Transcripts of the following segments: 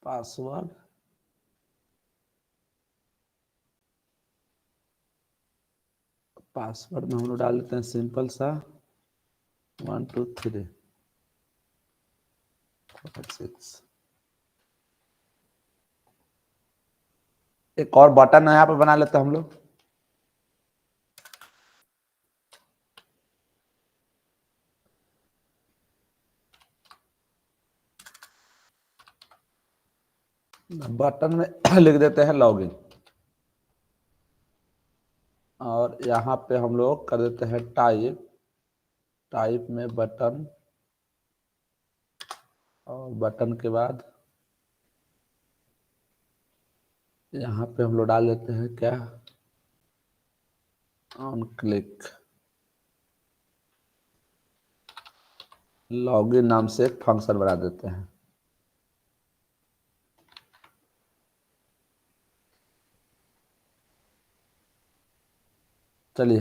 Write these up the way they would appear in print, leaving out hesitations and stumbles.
Password password में हम लोग डाल देते हैं सिंपल सा 1 2 3 4 6। एक और बटन यहाँ पे बना लेते हैं हम लोग। बटन में लिख देते हैं लॉगिन, और यहाँ पे हम लोग कर देते हैं टाइप में बटन, और बटन के बाद यहाँ पे हम लोग डाल देते हैं क्या, ऑन क्लिक लॉगिन नाम से एक फंक्शन बना देते हैं। चलिए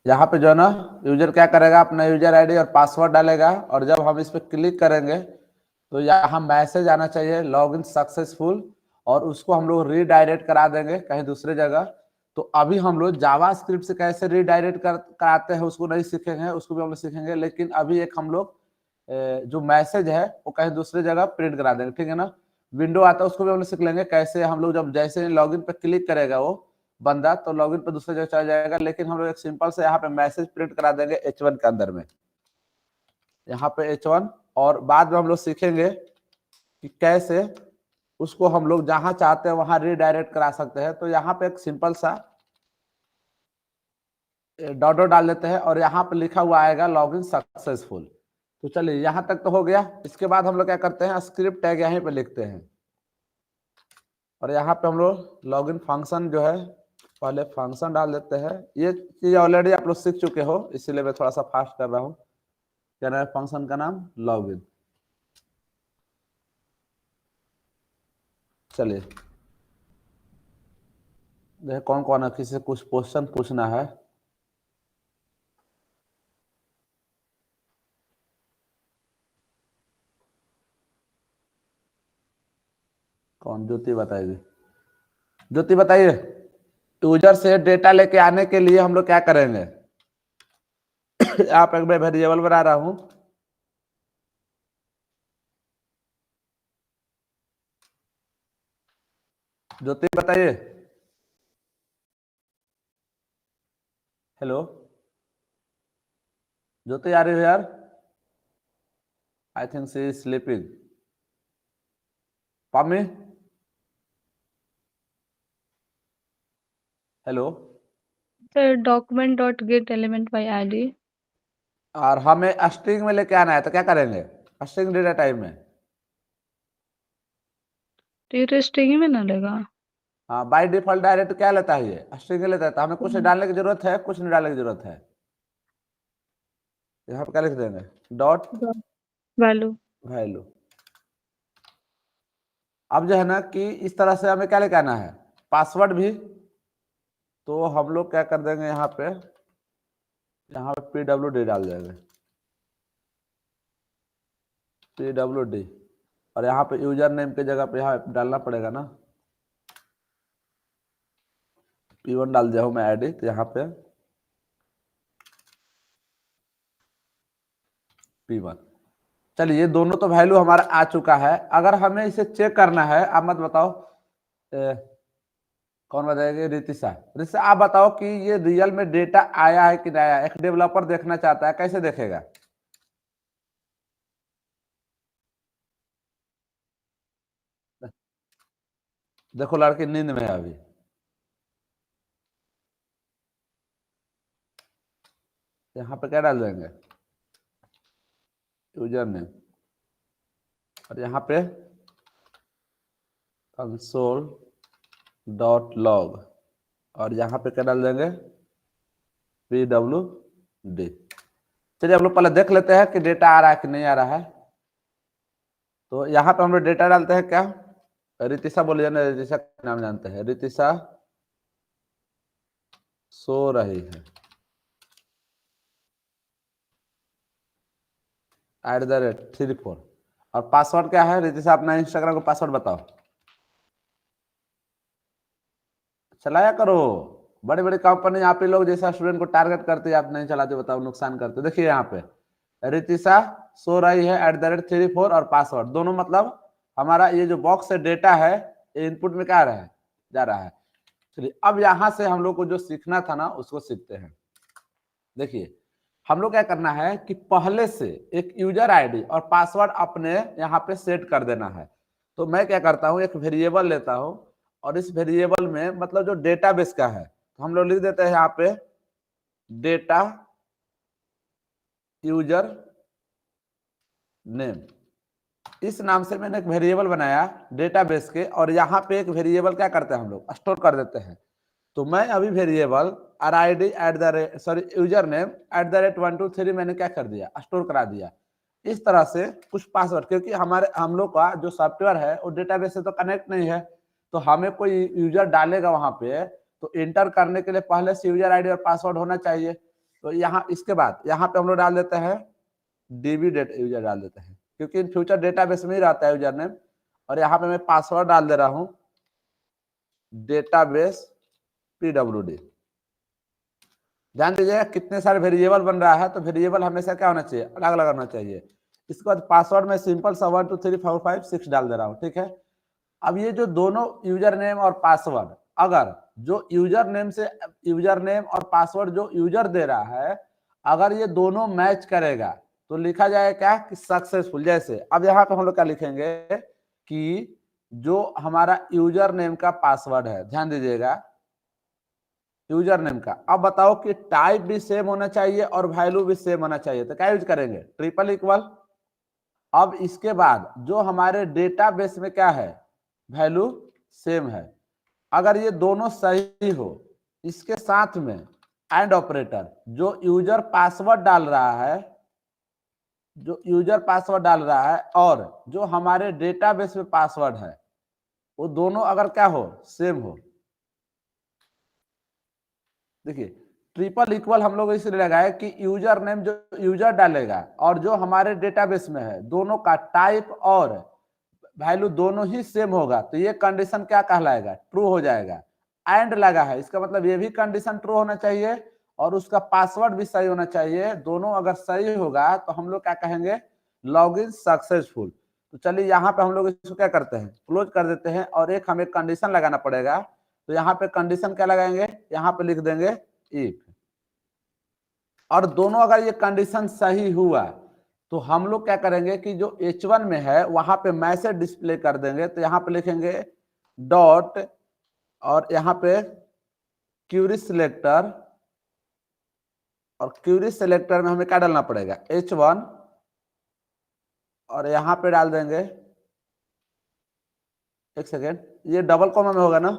यहाँ पे जो है ना यूजर क्या करेगा, अपना यूजर आईडी और पासवर्ड डालेगा, और जब हम इस पर क्लिक करेंगे तो यहाँ मैसेज आना चाहिए लॉगिन सक्सेसफुल, और उसको हम लोग रीडायरेक्ट करा देंगे कहीं दूसरे जगह। तो अभी हम लोग जावास्क्रिप्ट से कैसे रीडायरेक्ट कराते हैं उसको नहीं सीखेंगे, उसको भी हम लोग सीखेंगे, लेकिन अभी एक हम लोग जो मैसेज है वो कहीं दूसरे जगह प्रिंट करा देंगे, ठीक है ना। विंडो आता है उसको भी हम लोग सीख लेंगे कैसे हम लोग जब जैसे लॉगिन पे क्लिक करेगा वो बंदा तो लॉगिन पे दूसरे जगह चला जाएगा, लेकिन हम लोग एक सिंपल से यहाँ पे मैसेज प्रिंट करा देंगे H1 के अंदर में, यहाँ पे H1। और बाद में हम लोग सीखेंगे कि कैसे उसको हम लोग जहां चाहते हैं वहां रीडायरेक्ट करा सकते हैं। तो यहाँ पे एक सिंपल सा डॉट डॉट डाल देते हैं और यहाँ पे लिखा हुआ आएगा लॉगिन सक्सेसफुल। तो चलिए यहाँ तक तो हो गया। इसके बाद हम लोग क्या करते हैं, स्क्रिप्ट टैग यहीं पे लिखते हैं, और यहाँ पे हम लोग लॉगिन फंक्शन जो है पहले फंक्शन डाल देते हैं। ये चीज ऑलरेडी आप लोग सीख चुके हो, इसीलिए मैं थोड़ा सा फास्ट कर रहा हूँ। क्या नाम है फंक्शन का नाम, लॉगिन। चलिए देखिए कौन कौन है, किसी से कुछ क्वेश्चन पूछना है। कौन, ज्योति बताएगी। ज्योति बताइए, यूजर से डेटा लेके आने के लिए हम लोग क्या करेंगे। आप एक मैं वेरिएबल बना रहा हूं, ज्योति बताइए। हेलो ज्योति आ रही है यार, I think she is sleeping. पामी hello. Sir document dot get element by ID. और हमें स्ट्रिंग में लेके आना है तो क्या करेंगे, स्ट्रिंग डेटा टाइप में। तो ये तो स्ट्रिंग में ना लेगा। हाँ बाय डिफॉल्ट डायरेक्ट क्या लेता है, ये स्ट्रिंग लेता है, तो हमें कुछ डालने की जरूरत है, कुछ नहीं डालने की जरूरत है। यहाँ पे क्या लिख देंगे, डॉट वैल्यू। वैल्यू। अब जो है ना कि इस तरह से हमें क्या लेके आना है, पासवर्ड भी। तो हम लोग क्या कर देंगे, यहाँ पे PWD डाल देंगे, PWD, और यहाँ पे यूजर नेम के जगह पे यहाँ डालना पड़ेगा ना, P1 डाल दिया हूँ मैं आईडी, तो यहाँ पे P1। चलिए ये दोनों तो वैल्यू हमारा आ चुका है। अगर हमें इसे चेक करना है, आप मत बताओ, कौन बताएगा, रितिशा। रितिशा आप बताओ कि ये रियल में डेटा आया है कि नहीं आया। एक डेवलपर देखना चाहता है, कैसे देखेगा। देखो लड़की नींद में है अभी। यहाँ पे क्या डाल देंगे, यूजर नेम, और यहाँ पे console.log, और यहाँ पे क्या डाल देंगे, PWD। चलिए हम लोग पहले देख लेते हैं कि डेटा आ रहा है कि नहीं आ रहा है। तो यहाँ पे हम लोग डेटा डालते हैं क्या, रितिशा बोलिए ना, रितिशा का नाम जानते हैं, रितिशा सो रही है @34। और पासवर्ड क्या है रितिशा, अपना इंस्टाग्राम का पासवर्ड बताओ। चलाया करो। बड़े बड़े कंपनी यहाँ पे लोग जैसा स्टूडेंट को टारगेट करते हैं, आप नहीं चलाते, बताओ नुकसान करते। देखिए यहाँ पे रितिशा सो रही है @34 और पासवर्ड दोनों, मतलब हमारा ये जो बॉक्स से डेटा है ये इनपुट में क्या रहा है, जा रहा है। चलिए अब यहाँ से हम लोग को जो सीखना था ना उसको सीखते हैं। देखिए हम लोग क्या करना है कि पहले से एक यूजर आईडी और पासवर्ड अपने यहाँ पे सेट कर देना है। तो मैं क्या करता हूँ, एक वेरिएबल लेता हूँ और इस वेरिएबल में मतलब जो डेटाबेस का है तो हम लोग लिख देते हैं यहाँ पे डेटा यूजर नेम। इस नाम से मैंने एक वेरिएबल बनाया डेटाबेस के, और यहाँ पे एक वेरिएबल क्या करते हैं हम लोग, स्टोर कर देते हैं। तो मैं अभी वेरिएबल RID यूजर नेम @123 मैंने क्या कर दिया, स्टोर करा दिया। इस तरह से कुछ पासवर्ड, क्योंकि हम लोग का जो सॉफ्टवेयर है वो डेटाबेस से तो कनेक्ट नहीं है, तो हमें कोई यूजर डालेगा वहां पे तो एंटर करने के लिए पहले से यूजर आईडी और पासवर्ड होना चाहिए। तो यहाँ इसके बाद यहाँ पे हम लोग डाल देते हैं DB यूजर डाल देते हैं, क्योंकि इन फ्यूचर डेटाबेस में ही रहता है यूजर नेम। और यहाँ पे मैं पासवर्ड डाल दे रहा हूँ डेटाबेस PWD। ध्यान दीजिएगा कितने सारे वेरिएबल बन रहा है, तो वेरिएबल हमेशा क्या होना चाहिए, अलग अलग होना चाहिए। इसके बाद पासवर्ड में सिंपल सा 1 2 3 4 5 6 डाल दे रहा हूँ, ठीक है। अब ये जो दोनों यूजर नेम और पासवर्ड, अगर जो यूजर नेम और पासवर्ड जो यूजर दे रहा है अगर ये दोनों मैच करेगा तो लिखा जाएगा क्या कि सक्सेसफुल। जैसे अब यहाँ पे हम लोग क्या लिखेंगे कि जो हमारा यूजर नेम का पासवर्ड है, ध्यान दीजिएगा यूजर नेम का, अब बताओ कि टाइप भी सेम होना चाहिए और वैल्यू भी सेम होना चाहिए, तो क्या यूज करेंगे, ट्रिपल इक्वल। अब इसके बाद जो हमारे डेटाबेस में क्या है, वैल्यू सेम है, अगर ये दोनों सही हो, इसके साथ में एंड ऑपरेटर, जो यूजर पासवर्ड डाल रहा है और जो हमारे डेटाबेस में पासवर्ड है वो दोनों अगर क्या हो, सेम हो। देखिए ट्रिपल इक्वल हम लोग इसलिए लगाए कि यूजर नेम जो यूजर डालेगा और जो हमारे डेटाबेस में है दोनों का टाइप और वैल्यू दोनों ही सेम होगा, तो ये कंडीशन क्या कहलाएगा, ट्रू हो जाएगा। एंड लगा है, इसका मतलब ये भी कंडीशन ट्रू होना चाहिए और उसका पासवर्ड भी सही होना चाहिए। दोनों अगर सही होगा तो हम लोग क्या कहेंगे, लॉगिन सक्सेसफुल। तो चलिए यहाँ पे हम लोग इसको क्या करते हैं, क्लोज कर देते हैं और एक हमें कंडीशन लगाना पड़ेगा। तो यहाँ पे कंडीशन क्या लगाएंगे, यहाँ पे लिख देंगे इफ, और दोनों अगर ये कंडीशन सही हुआ तो हम लोग क्या करेंगे कि जो H1 में है वहां पे मैसेज डिस्प्ले कर देंगे। तो यहाँ पे लिखेंगे डॉट और यहाँ पे क्यूरी सिलेक्टर, और क्यूरी सिलेक्टर में हमें क्या डालना पड़ेगा, H1, और यहाँ पे डाल देंगे, एक सेकेंड, ये डबल कॉमा में होगा ना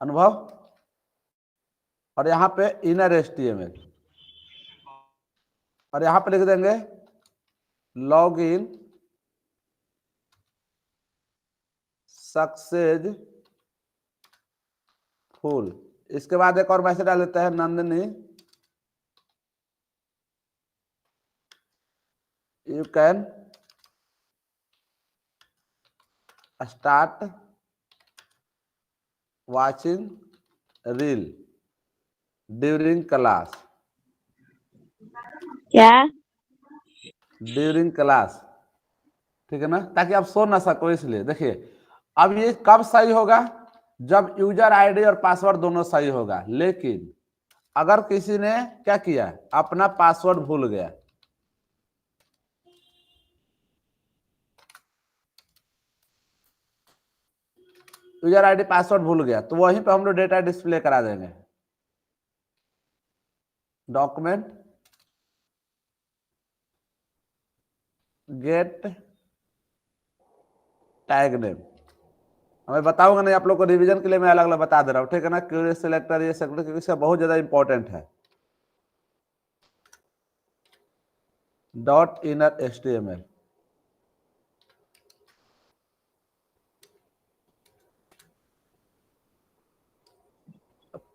अनुभव, और यहाँ पे इनर HTML, और यहाँ पे लिख देंगे लॉग इन सक्सेसफुल। इसके बाद एक और मैसेज डाल देता है Nandini, you can start watching reel during class. क्या? ड्यूरिंग क्लास, ठीक है ना, ताकि आप सो ना सको इसलिए। देखिए अब ये कब सही होगा, जब यूजर आईडी और पासवर्ड दोनों सही होगा। लेकिन अगर किसी ने क्या किया, अपना पासवर्ड भूल गया, यूजर आईडी पासवर्ड भूल गया, तो वहीं पे हम लोग डेटा डिस्प्ले करा देंगे। डॉक्यूमेंट गेट टैग नेम, मैं बताऊंगा नहीं आप लोग को, रिवीजन के लिए मैं अलग अलग बता दे रहा हूँ, ठीक है ना। क्यूरी सिलेक्टर ये सेलेक्टर, क्योंकि इसका बहुत ज्यादा इंपॉर्टेंट है। डॉट इनर HTML,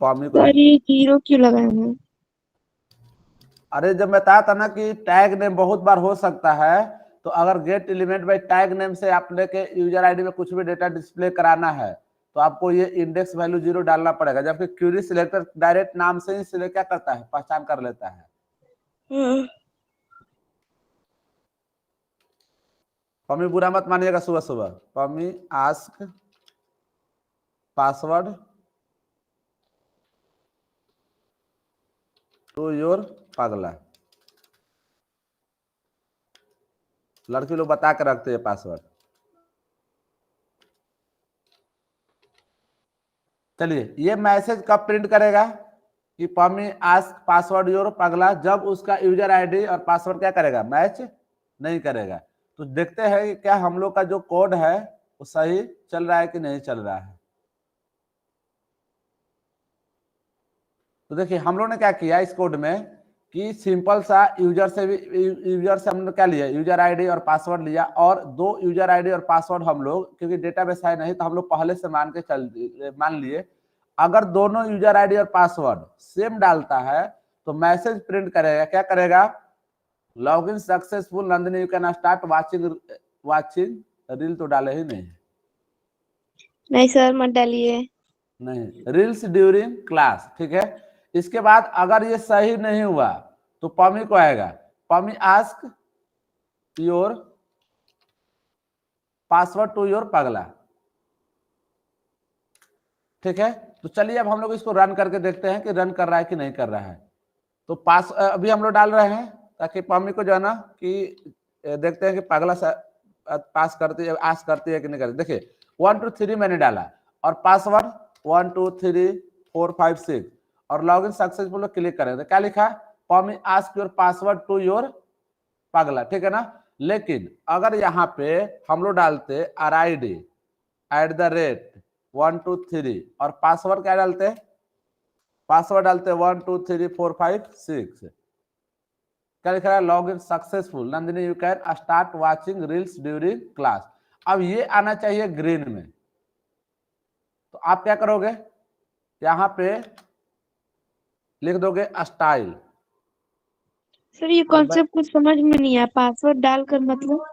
सर ये 0 क्यों लगाए हैं? अरे जब मैं बताया था ना कि टैग नेम बहुत बार हो सकता है, तो अगर gate element by tag name से आपने के यूजर आईडी में कुछ भी डेटा डिस्प्ले कराना है तो आपको ये इंडेक्स वैल्यू 0 डालना पड़ेगा, जबकि क्यूरी सिलेक्टर डायरेक्ट नाम से ही सिलेक्ट क्या करता है, पहचान कर लेता है। पम्मी बुरा मत मानिएगा, सुबह सुबह Pammi ask password to your पगला। लड़की लोग बता के रखते हैं पासवर्ड। चलिए, ये मैसेज कब प्रिंट करेगा कि पम्मी आस्क पासवर्ड योर पगला, जब उसका यूजर आईडी और पासवर्ड क्या करेगा, मैच नहीं करेगा। तो देखते हैं कि क्या हम लोग का जो कोड है वो सही चल रहा है कि नहीं चल रहा है। तो देखिए हम लोग ने क्या किया इस कोड में कि सिंपल सा यूजर से हमने क्या लिया, यूजर आईडी और पासवर्ड लिया, और 2 यूजर आईडी और पासवर्ड हम लोग, क्योंकि डेटाबेस है नहीं तो हम लोग पहले से मान लिए अगर दोनों यूजर आईडी और पासवर्ड सेम डालता है तो मैसेज प्रिंट करेगा, क्या करेगा, login successful Nandini, you can start watching reel. तो डाले ही नहीं सर मत डालिए। नहीं, रील्स ड्यूरिंग क्लास, ठीक है। इसके बाद अगर ये सही नहीं हुआ तो पमी को आएगा, Pammi ask your password to your पगला, ठीक है। तो चलिए अब हम लोग इसको रन करके देखते हैं कि रन कर रहा है कि नहीं कर रहा है। तो अभी हम लोग डाल रहे हैं ताकि पम्मी को जो है ना कि देखते हैं कि पगला पास करती है, आस करती है कि नहीं करती। देखिए 1 2 3 मैंने डाला और पासवर्ड 1 2 3 4 5 6 और लॉगिन सक्सेसफुल क्लिक करें तो क्या लिखा, Pammi ask your password to your पगला, ठीक है ना। लेकिन अगर यहाँ पे हम लोग डालते RID @1 2 3 और पासवर्ड क्या डालते, पासवर्ड डालते 1 2 3 4 5 6, क्या लिख रहा है, log in successful Nandini, you can start watching reels during class. अब ये आना चाहिए ग्रीन में, तो आप क्या करोगे, यहाँ पे लिख दोगे स्टाइल। सर ये कॉन्सेप्ट कुछ समझ में नहीं आया, पासवर्ड डालकर मतलब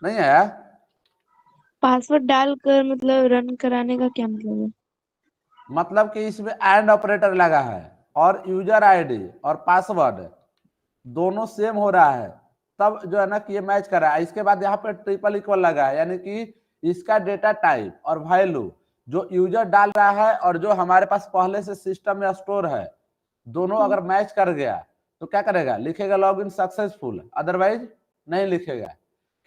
नहीं है, पासवर्ड डालकर मतलब रन कराने का क्या मतलब है? मतलब कि इसमें एंड ऑपरेटर लगा है और यूजर आईडी और पासवर्ड दोनों सेम हो रहा है, तब जो है ना कि ये मैच कर रहा है। इसके बाद यहाँ पे ट्रिपल इक्वल लगा है, यानी कि इसका डेटा टाइप और वैल्यू जो यूजर डाल रहा है और जो हमारे पास पहले से सिस्टम में स्टोर है, दोनों अगर मैच कर गया तो क्या करेगा, लिखेगा लॉग इन सक्सेसफुल, अदरवाइज नहीं लिखेगा,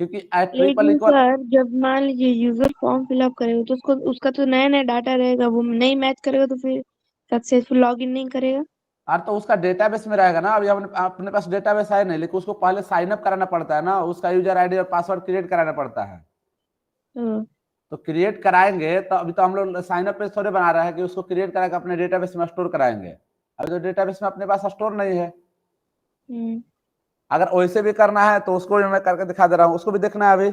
क्योंकि ट्रिपल लेकिन इक्वल। सर जब मान लीजिए यूजर फॉर्म फिलअप करेगा तो उसका तो नया नया डाटा रहेगा, वो नहीं मैच करेगा तो फिर सक्सेसफुल लॉगिन नहीं करेगा। तो उसका डेटाबेस में रहेगा ना, अभी अपने पास डेटाबेस है नहीं, लेकिन उसको पहले साइन अप कराना पड़ता है ना, उसका यूजर आईडी और पासवर्ड क्रिएट कराना पड़ता है। तो क्रिएट कराएंगे तो अभी तो हम लोग साइन अप पेज थोड़े बना रहे हैं कि उसको क्रिएट करा के अपने डेटाबेस में स्टोर कराएंगे, अभी तो डेटाबेस में अपने पास स्टोर नहीं है। अगर वैसे भी करना है तो उसको भी मैं करके दिखा दे रहा हूँ, उसको भी देखना है अभी।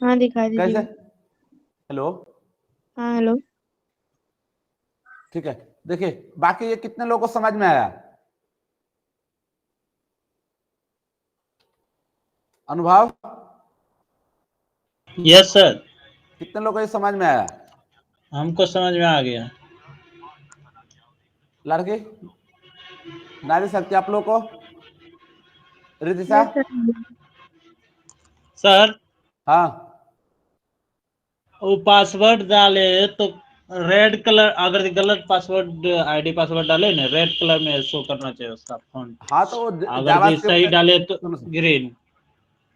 हाँ दिखा दीजिए। कैसे, हेलो, हाँ हेलो। ठीक है। देखिए बाकी ये कितने लोगों को समझ में आया, अनुभव? यस सर, कितने लोगों को ये समझ में आया? हमको समझ में आ गया। लड़की नारी शक्ति आप लोग को, रितिशा? सर हाँ, वो पासवर्ड डाले तो रेड कलर, अगर गलत पासवर्ड आईडी पासवर्ड डाले ना, रेड कलर में शो करना चाहिए उसका फॉन्ट। हाँ तो अगर भी सही डाले तो ग्रीन।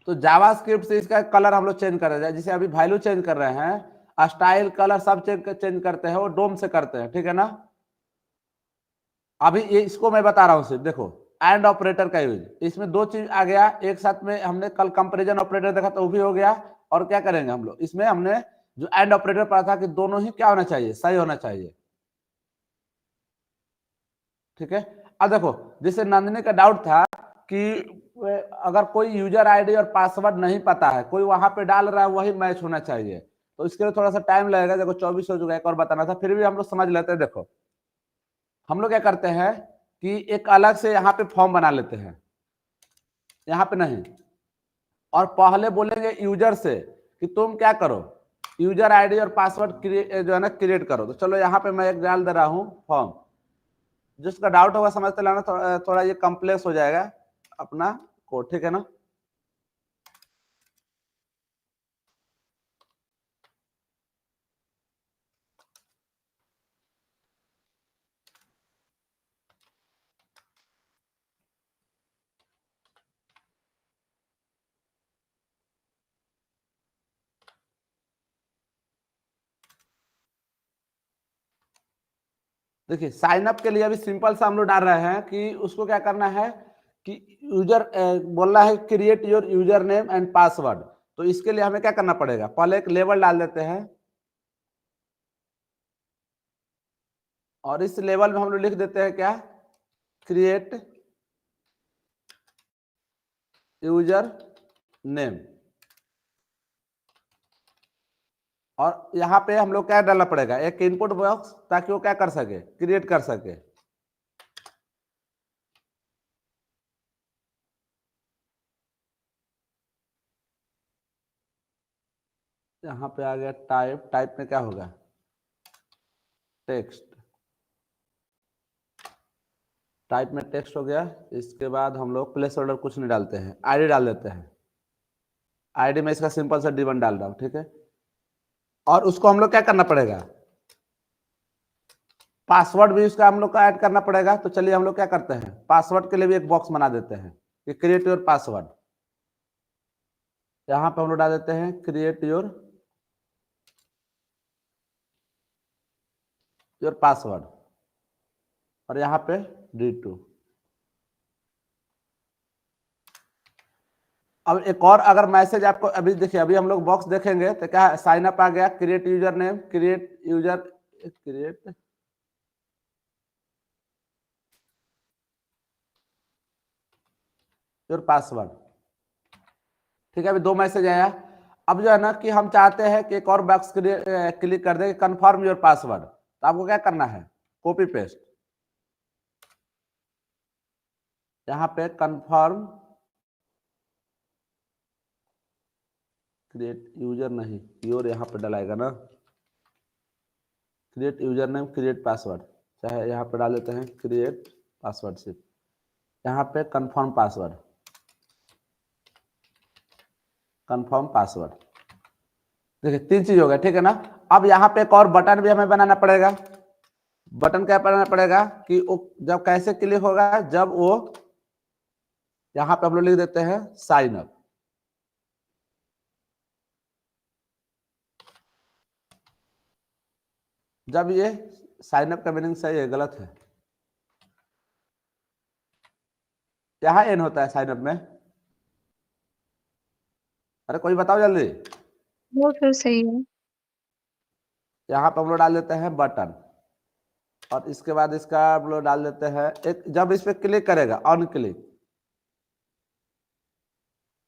तो जावास्क्रिप्ट से इसका कलर हम लोग चेंज कर रहे हैं, जैसे अभी वैल्यू चेंज कर रहे हैं, स्टाइल कलर सब चेंज करते हैं, वो डोम से करते हैं, ठीक है ना। अभी ये इसको मैं बता रहा हूँ सिर्फ देखो, एंड ऑपरेटर का यूज, इसमें 2 चीज आ गया एक साथ में, हमने कल कंपैरिजन ऑपरेटर देखा तो वो भी हो गया, और क्या करेंगे हम लोग इसमें, हमने जो एंड ऑपरेटर पढ़ा था कि दोनों ही क्या होना चाहिए, सही होना चाहिए, ठीक है। अब देखो जैसे नंदिनी का डाउट था कि अगर कोई यूजर आईडी और पासवर्ड नहीं पता है, कोई वहां पे डाल रहा है वही मैच होना चाहिए, तो इसके लिए थोड़ा सा टाइम लगेगा। देखो 24 हो चुका है, एक और बताना था, फिर भी हम लोग समझ लेते हैं। देखो हम लोग क्या करते हैं कि एक अलग से यहाँ पे फॉर्म बना लेते हैं, यहाँ पे नहीं, और पहले बोलेंगे यूजर से कि तुम क्या करो, यूजर आईडी और पासवर्ड जो है ना क्रिएट करो। तो चलो यहाँ पे मैं एक डाल दे रहा हूँ फॉर्म, जिसका डाउट होगा समझते लाना, थोड़ा ये कॉम्प्लेक्स हो जाएगा अपना कोड, ठीक है ना। देखिए साइन अप के लिए अभी सिंपल सा हम लोग डाल रहे हैं कि उसको क्या करना है कि यूजर बोलना है create your user name and password. तो इसके लिए हमें क्या करना पड़ेगा, पहले एक लेबल डाल देते हैं और इस लेवल में हम लोग लिख देते हैं क्या, क्रिएट यूजर नेम। और यहाँ पे हम लोग क्या डालना पड़ेगा, एक इनपुट बॉक्स, ताकि वो क्या कर सके, क्रिएट कर सके। यहाँ पे आ गया टाइप, टाइप में क्या होगा, टेक्स्ट, टाइप में टेक्स्ट हो गया। इसके बाद हम लोग प्लेस होल्डर कुछ नहीं डालते हैं, आईडी डाल देते हैं। आईडी में इसका सिंपल सा D1 डाल रहा हूं, ठीक है। और उसको हम लोग क्या करना पड़ेगा, पासवर्ड भी उसका हम लोग को ऐड करना पड़ेगा। तो चलिए हम लोग क्या करते हैं, पासवर्ड के लिए भी एक बॉक्स बना देते हैं कि क्रिएट योर पासवर्ड। यहाँ पे हम लोग डाल देते हैं क्रिएट योर पासवर्ड, और यहाँ पे D2। अब एक और अगर मैसेज आपको, अभी देखिए अभी हम लोग बॉक्स देखेंगे तो क्या साइन अप आ गया, create user name, create your password, ठीक है। अभी 2 मैसेज आया। अब जो है ना कि हम चाहते हैं कि एक और बॉक्स क्लिक कर दें, कंफर्म योर पासवर्ड। तो आपको क्या करना है, कॉपी पेस्ट, यहाँ पे कंफर्म, क्रिएट यूजर नहीं, योर यहाँ पे डलाएगा ना, create user name create password, चाहे यहाँ पे डाल देते हैं क्रिएट पासवर्ड सिर्फ, यहाँ पे कंफर्म पासवर्ड, कंफर्म पासवर्ड। देखिए 3 चीज हो गया, ठीक है ना। अब यहाँ पे एक और बटन भी हमें बनाना पड़ेगा। बटन क्या बनाना पड़ेगा कि वो जब कैसे क्लिक होगा, जब वो यहाँ पे हम लोग लिख देते हैं साइन अप। जब ये साइन अप का मीनिंग सही है गलत है, यहाँ एन होता है साइन अप में, अरे कोई बताओ जल्दी। वो फिर सही है। यहाँ पे हम लोग डाल देते हैं बटन, और इसके बाद इसका हम लोग डाल देते हैं एक, जब इस पे क्लिक करेगा ऑन क्लिक,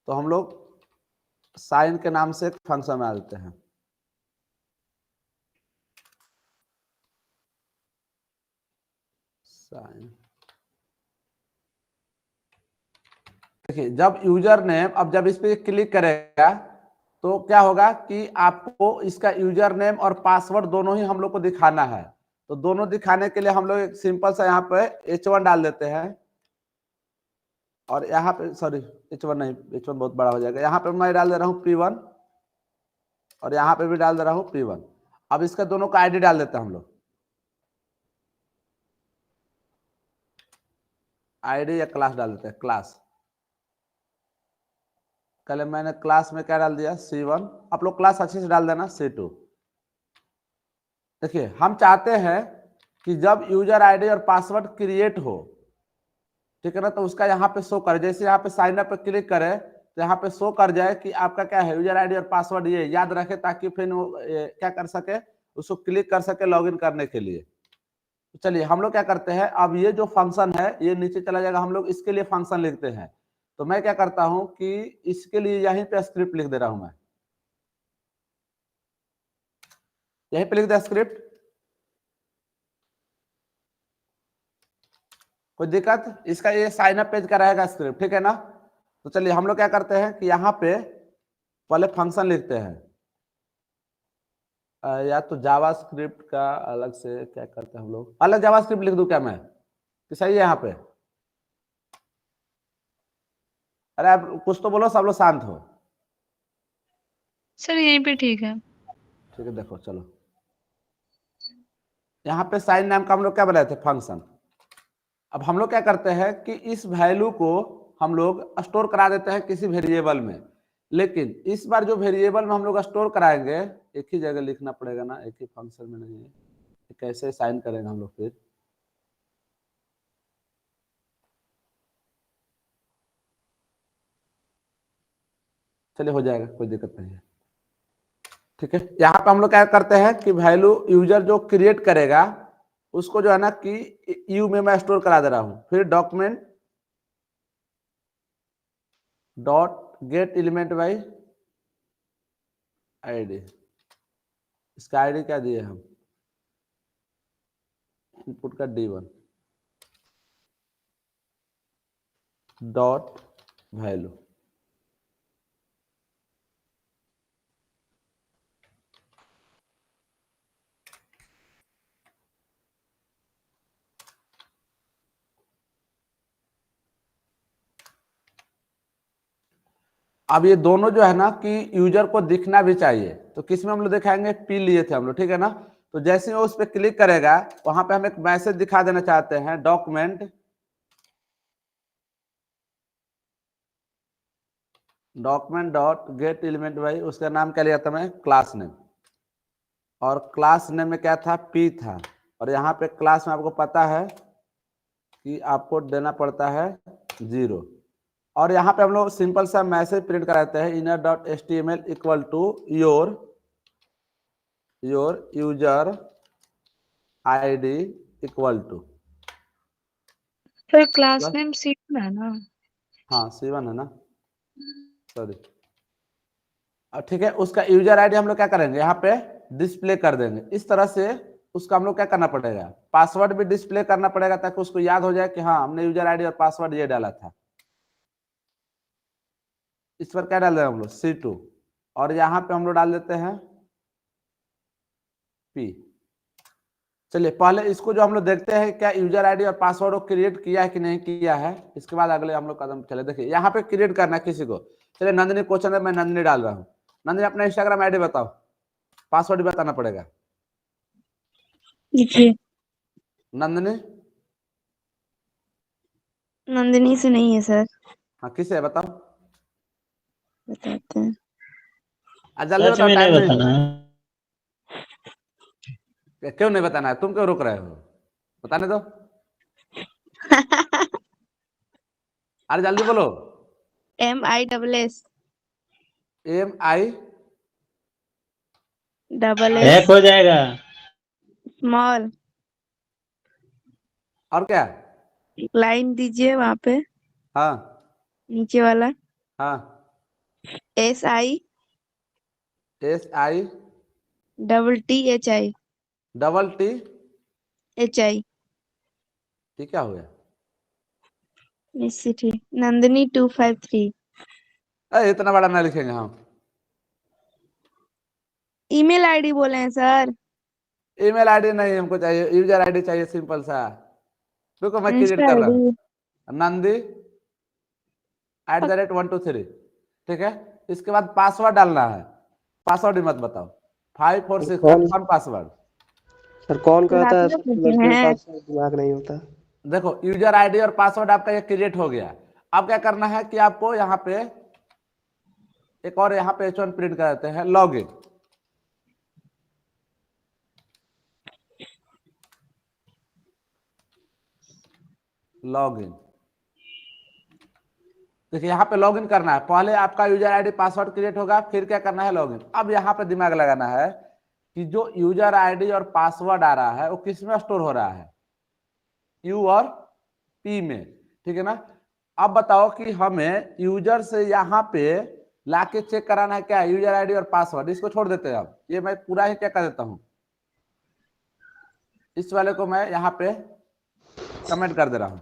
तो हम लोग साइन के नाम से एक फंक्शन में डालते हैं, साइन। देखिए जब यूजर नेम, अब जब इस पे क्लिक करेगा तो क्या होगा कि आपको इसका यूजर नेम और पासवर्ड दोनों ही हम लोग को दिखाना है। तो दोनों दिखाने के लिए हम लोग एक सिंपल सा यहाँ पे H1 डाल देते हैं, और यहाँ पे सॉरी H1 नहीं, H1 बहुत बड़ा हो जाएगा। यहाँ पे मैं डाल दे रहा हूँ P1, और यहाँ पे भी डाल दे रहा हूँ P1। अब इसका दोनों का आईडी डाल देते हैं हम लोग, आईडी या क्लास डाल देते हैं, क्लास। कल मैंने क्लास में क्या डाल दिया, C1। आप लोग क्लास अच्छे से डाल देना, C2। देखिए हम चाहते हैं कि जब यूजर आईडी और पासवर्ड क्रिएट हो, ठीक है ना, तो उसका यहाँ पे शो करे। जैसे यहाँ पे साइन अप पे क्लिक करे तो यहाँ पे शो कर जाए कि आपका क्या है, यूजर आईडी और पासवर्ड ये याद रखे, ताकि फिर वो क्या कर सके, उसको क्लिक कर सके लॉगिन करने के लिए। तो चलिए हम लोग क्या करते हैं, अब ये जो फंक्शन है ये नीचे चला जाएगा, हम लोग इसके लिए फंक्शन लिखते हैं। तो मैं क्या करता हूं कि इसके लिए यहीं पे स्क्रिप्ट लिख दे रहा हूं, मैं यहीं पे लिख दिया स्क्रिप्ट। कोई दिक्कत, इसका ये साइन अप पेज का रहेगा स्क्रिप्ट, ठीक है ना। तो चलिए हम लोग क्या करते हैं कि यहाँ पे पहले फंक्शन लिखते हैं। या तो जावास्क्रिप्ट का अलग से क्या करते हैं हम लोग, अलग जावास्क्रिप्ट लिख दूं क्या मैं, कि सही है यहाँ पे? अरे आप कुछ तो बोलो, सब लोग शांत हो। सर यहीं पे ठीक है। ठीक है, देखो चलो, यहाँ पे साइन नाम का हम लोग क्या बनाए थे, फंक्शन। अब हम लोग क्या करते हैं कि इस वैल्यू को हम लोग स्टोर करा देते हैं किसी वेरिएबल में, लेकिन इस बार जो वेरिएबल में हम लोग स्टोर कराएंगे एक ही जगह लिखना पड़ेगा ना, एक ही फंक्शन में नहीं है, कैसे साइन करेंगे हम लोग फिर? चलिए हो जाएगा, कोई दिक्कत नहीं है। ठीक है, यहाँ पे हम लोग क्या करते हैं कि वैल्यू यूजर जो क्रिएट करेगा उसको जो है ना कि यू में मैं स्टोर करा दे रहा हूं, फिर document dot get element by ID. इसका आईडी क्या दिए हम, इनपुट का D1 डॉट वैल्यू। अब ये दोनों जो है ना कि यूजर को दिखना भी चाहिए, तो किस में हम लोग दिखाएंगे, P लिए थे हम लोग, ठीक है ना। तो जैसे वो उस पर क्लिक करेगा वहां पे हम एक मैसेज दिखा देना चाहते हैं, document dot get element by, उसका नाम क्या लिया था मैं, क्लास नेम, और क्लास नेम में क्या था, P था। और यहाँ पे क्लास में आपको पता है कि आपको देना पड़ता है 0। और यहाँ पे हम लोग सिंपल सा मैसेज प्रिंट कराते हैं, inner.html equal to your user ID equal to. Sir class name C1 है ना? हाँ C1 है ना, सॉरी। ठीक है, उसका यूजर आईडी हम लोग क्या करेंगे, यहाँ पे डिस्प्ले कर देंगे। इस तरह से उसका हम लोग क्या करना पड़ेगा, पासवर्ड भी डिस्प्ले करना पड़ेगा, ताकि उसको याद हो जाए कि हाँ हमने यूजर आईडी और पासवर्ड ये डाला था। इस पर क्या डाल रहे हैं हम लोग, C2, और यहाँ पे हम लोग डाल देते हैं P। चलिए पहले इसको जो हम लोग देखते हैं क्या यूजर आईडी और पासवर्ड को क्रिएट किया है कि नहीं किया है, इसके बाद अगले हम लोग कदम चले। देखिए यहाँ पे क्रिएट करना है किसी को, चलिए नंदिनी क्वेश्चन है, मैं नंदिनी डाल रहा हूँ। नंदिनी अपना इंस्टाग्राम आईडी बताओ, पासवर्ड बताना पड़ेगा। जी नंदिनी, नंदिनी से नहीं है सर, हाँ किसे है बताओ, बताते हैं। जल्दी सच बताओ, में टाइम नहीं नहीं बताना है। है। क्यों नहीं बताना है, तुम क्यों रुक रहे हो, बताने दो। अरे जल्दी बोलो। MISS MI हैक हो जाएगा। स्मॉल और क्या, लाइन दीजिए वहां पे हाँ नीचे वाला, हाँ, SI SI TTHI HI ये क्या हो गया, निश्चित नंदिनी 253। अरे इतना बड़ा ना लिखेंगे हम। ईमेल आईडी बोले हैं सर, ईमेल आईडी नहीं हमको चाहिए, यूजर आईडी चाहिए सिंपल सा। रुको मैं क्रिएट इंस्टा कर रहा आईडी। हूँ, नंदी @123, ठीक है। इसके बाद पासवर्ड डालना है, पासवर्ड ही मत बताओ, 546 कौन कंफर्म पासवर्ड। सर कौन सर कहता आप है लोग सर, पूछे लड़के के हैं। पास दिमाग नहीं होता। देखो यूजर आईडी और पासवर्ड आपका ये क्रिएट हो गया। अब क्या करना है कि आपको यहाँ पे एक और यहाँ पे H1 प्रिंट कर देते हैं, लॉगिन। लॉगिन, देखिए यहाँ पे लॉगिन करना है, पहले आपका यूजर आईडी पासवर्ड क्रिएट होगा, फिर क्या करना है, लॉगिन। अब यहाँ पे दिमाग लगाना है कि जो यूजर आईडी और पासवर्ड आ रहा है वो किस में स्टोर हो रहा है, यू और पी में, ठीक है ना। अब बताओ कि हमें यूजर से यहाँ पे लाके चेक कराना है क्या, यूजर आईडी और पासवर्ड। इसको छोड़ देते हैं, अब ये मैं पूरा ही क्या कर देता हूँ, इस वाले को मैं यहाँ पे कमेंट कर दे रहा हूं।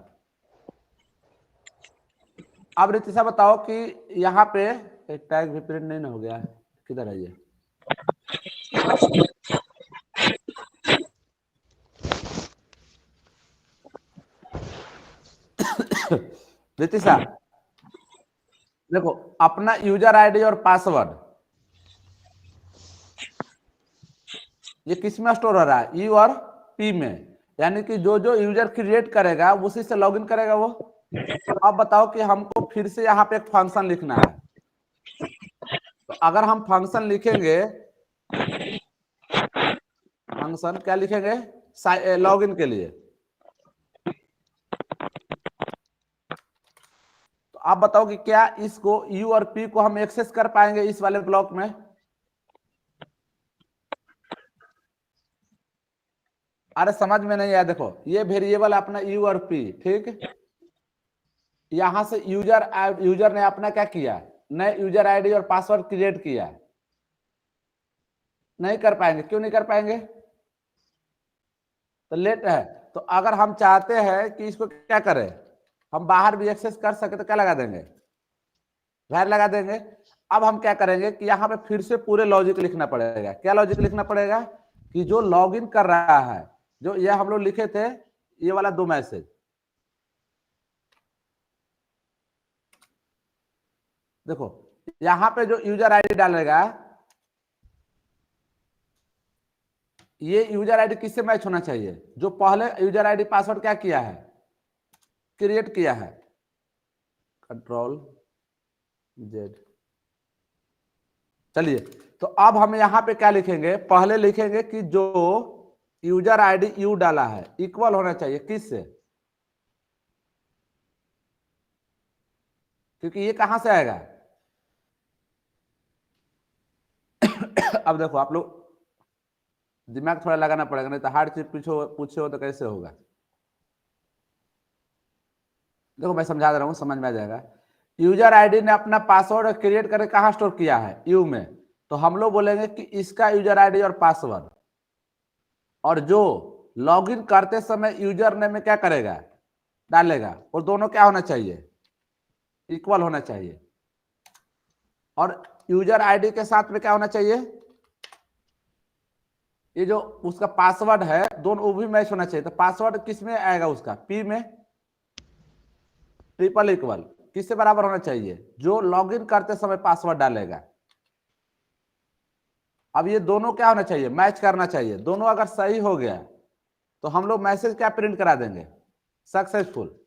अब रितिशा बताओ कि यहाँ पे एक टैग भी प्रिंट नहीं ना हो गया, किधर है ये? रितिशा देखो, अपना यूजर आईडी और पासवर्ड ये किस में स्टोर हो रहा है? यू और पी में, यानी कि जो जो यूजर क्रिएट करेगा उसी से लॉगिन करेगा वो। अब बताओ कि हमको फिर से यहाँ पे एक फंक्शन लिखना है, तो अगर हम फंक्शन लिखेंगे, फंक्शन क्या लिखेंगे लॉगिन के लिए, तो आप बताओ कि क्या इसको यू और पी को हम एक्सेस कर पाएंगे इस वाले ब्लॉक में? अरे समझ में नहीं आया, देखो ये वेरिएबल अपना यू और पी, ठीक, यहां से यूजर ने अपना क्या किया, नए यूजर आईडी और पासवर्ड क्रिएट किया, नहीं कर पाएंगे। क्यों नहीं कर पाएंगे? तो लेट है। तो अगर हम चाहते हैं कि इसको क्या करें, हम बाहर भी एक्सेस कर सके, तो क्या लगा देंगे, वैर लगा देंगे। अब हम क्या करेंगे कि यहाँ पे फिर से पूरे लॉजिक लिखना पड़ेगा। क्या लॉजिक लिखना पड़ेगा? कि जो लॉगिन कर रहा है, जो ये हम लोग लिखे थे ये वाला 2 मैसेज, देखो यहाँ पे जो यूजर आईडी डालेगा, ये यूजर आईडी किससे मैच होना चाहिए? जो पहले यूजर आईडी पासवर्ड क्या किया है, क्रिएट किया है, कंट्रोल जेड। चलिए, तो अब हम यहाँ पे क्या लिखेंगे, पहले लिखेंगे कि जो यूजर आईडी यू डाला है इक्वल होना चाहिए किससे, क्योंकि ये कहां से आएगा। अब देखो आप लोग दिमाग थोड़ा लगाना पड़ेगा, नहीं तो हार्ड चीज पूछे हो तो कैसे होगा। देखो मैं समझा दे रहा हूं, समझ में आ जाएगा। यूजर आईडी ने अपना पासवर्ड क्रिएट करके कहां स्टोर किया है, यू में, तो हम लोग बोलेंगे कि इसका यूजर आईडी और पासवर्ड, और जो लॉगिन करते समय यूजर नेम में क्या करेगा, डालेगा, और दोनों क्या होना चाहिए, इक्वल होना चाहिए। और यूजर आईडी के साथ में क्या होना चाहिए, ये जो उसका पासवर्ड है दोनों वो भी मैच होना चाहिए। तो पासवर्ड किस में आएगा उसका, पी में, ट्रिपल इक्वल किससे बराबर होना चाहिए, जो लॉगिन करते समय पासवर्ड डालेगा। अब ये दोनों क्या होना चाहिए, मैच करना चाहिए। दोनों अगर सही हो गया तो हम लोग मैसेज क्या प्रिंट करा देंगे, सक्सेसफुल।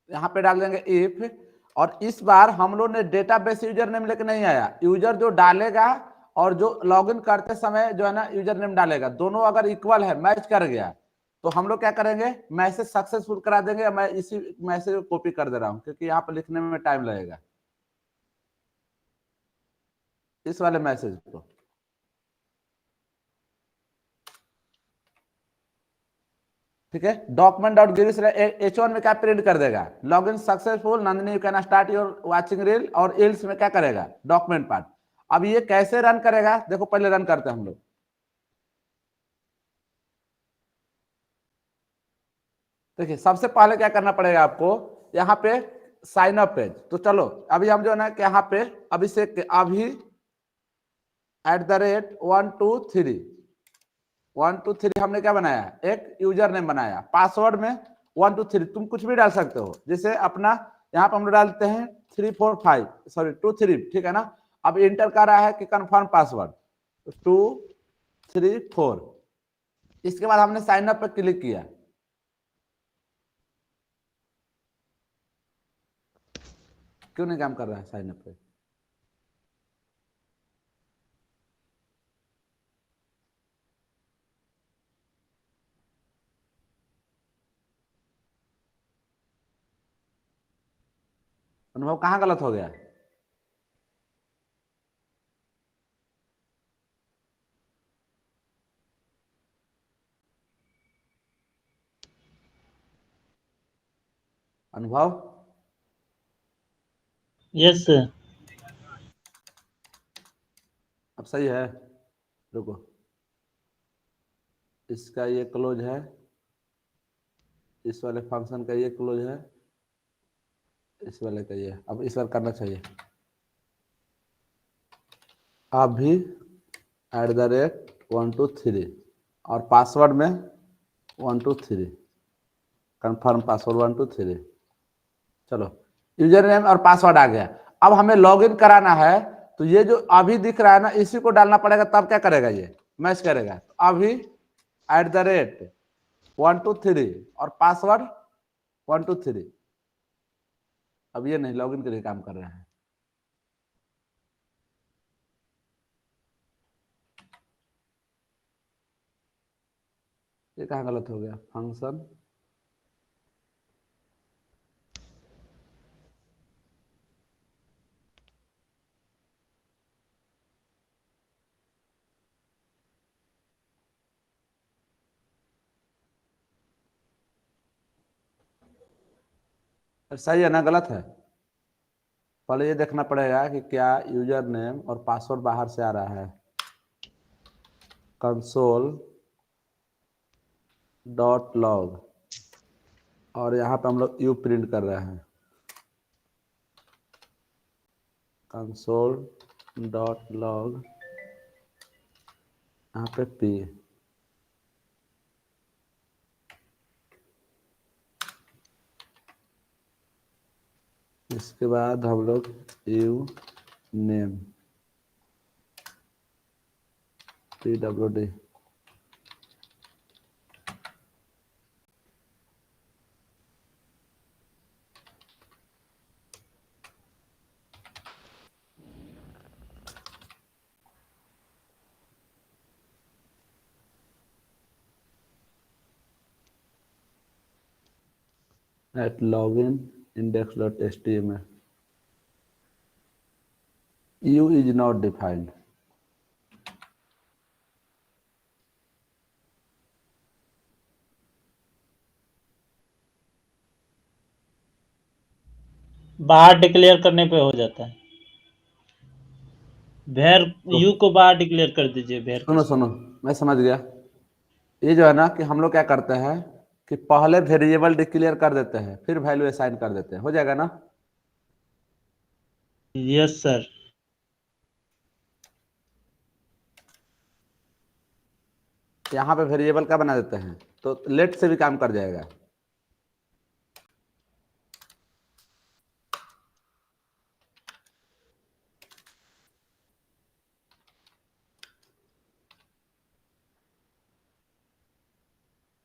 यहां पे डाल देंगे इफ, और इस बार हम लोग ने डेटाबेस यूजर नेम लेके नहीं आया, यूजर जो डालेगा और जो लॉगिन करते समय जो है ना यूजर नेम डालेगा, दोनों अगर इक्वल है, मैच कर गया, तो हम लोग क्या करेंगे, मैसेज सक्सेसफुल करा देंगे। मैं इसी मैसेज को कॉपी कर दे रहा हूं क्योंकि यहाँ पर लिखने में टाइम लगेगा, इस वाले मैसेज को। ठीक है, डॉक्यूमेंट डॉट गिरीश H1 में क्या प्रिंट कर देगा, login successful, Nandini you can start your watching reel, और इल्स में क्या करेगा, डॉक्यूमेंट पार्ट। अब ये कैसे रन करेगा, देखो पहले रन करते हैं हम लोग। देखिए सबसे पहले क्या करना पड़ेगा आपको, यहाँ पे साइन अप पेज। तो चलो अभी हम जो है ना कि यहाँ पे अभिषेक अभी @123 हमने क्या बनाया, एक यूजर नेम बनाया, पासवर्ड में 123 तुम कुछ भी डाल सकते हो, जैसे अपना यहाँ पे हम लोग डालते हैं 345 सॉरी 23, ठीक है ना। अब इंटर कर रहा है कि कंफर्म पासवर्ड 234, इसके बाद हमने साइन अप पे क्लिक किया। क्यों नहीं काम कर रहा है साइन अप पे, अनुभव कहाँ गलत हो गया? अनुभव यस सर। अब सही है, रुको, इसका ये क्लोज है, इस वाले फंक्शन का ये क्लोज है, इस वाले का ये अब इस बार करना चाहिए। अभी @123 और पासवर्ड में 123 कंफर्म पासवर्ड 123। चलो यूजर नेम और पासवर्ड आ गया। अब हमें लॉगिन कराना है तो ये जो अभी दिख रहा है ना इसी को डालना पड़ेगा, तब क्या करेगा ये मैच करेगा। तो अभी @123 और पासवर्ड 123। अब ये नहीं लॉगिन के लिए काम कर रहे हैं। ये कहाँ गलत हो गया फंक्शन। सही है ना गलत है। पहले ये देखना पड़ेगा कि क्या यूजर नेम और पासवर्ड बाहर से आ रहा है। console.log और यहाँ पे हम लोग यू प्रिंट कर रहे हैं console.log यहाँ पे p। इसके बाद हम लोग you name pwd at login index.html u is not defined। बाहर डिक्लेयर करने पे हो जाता है। भेर यू को बाहर डिक्लेयर कर दीजिए। भेर सुनो सुनो मैं समझ गया। ये जो है ना कि हम लोग क्या करते हैं कि पहले वेरिएबल डिक्लेयर कर देते हैं फिर वैल्यू असाइन कर देते हैं, हो जाएगा ना। Yes sir. यहाँ पे वेरिएबल का बना देते हैं तो लेट से भी काम कर जाएगा।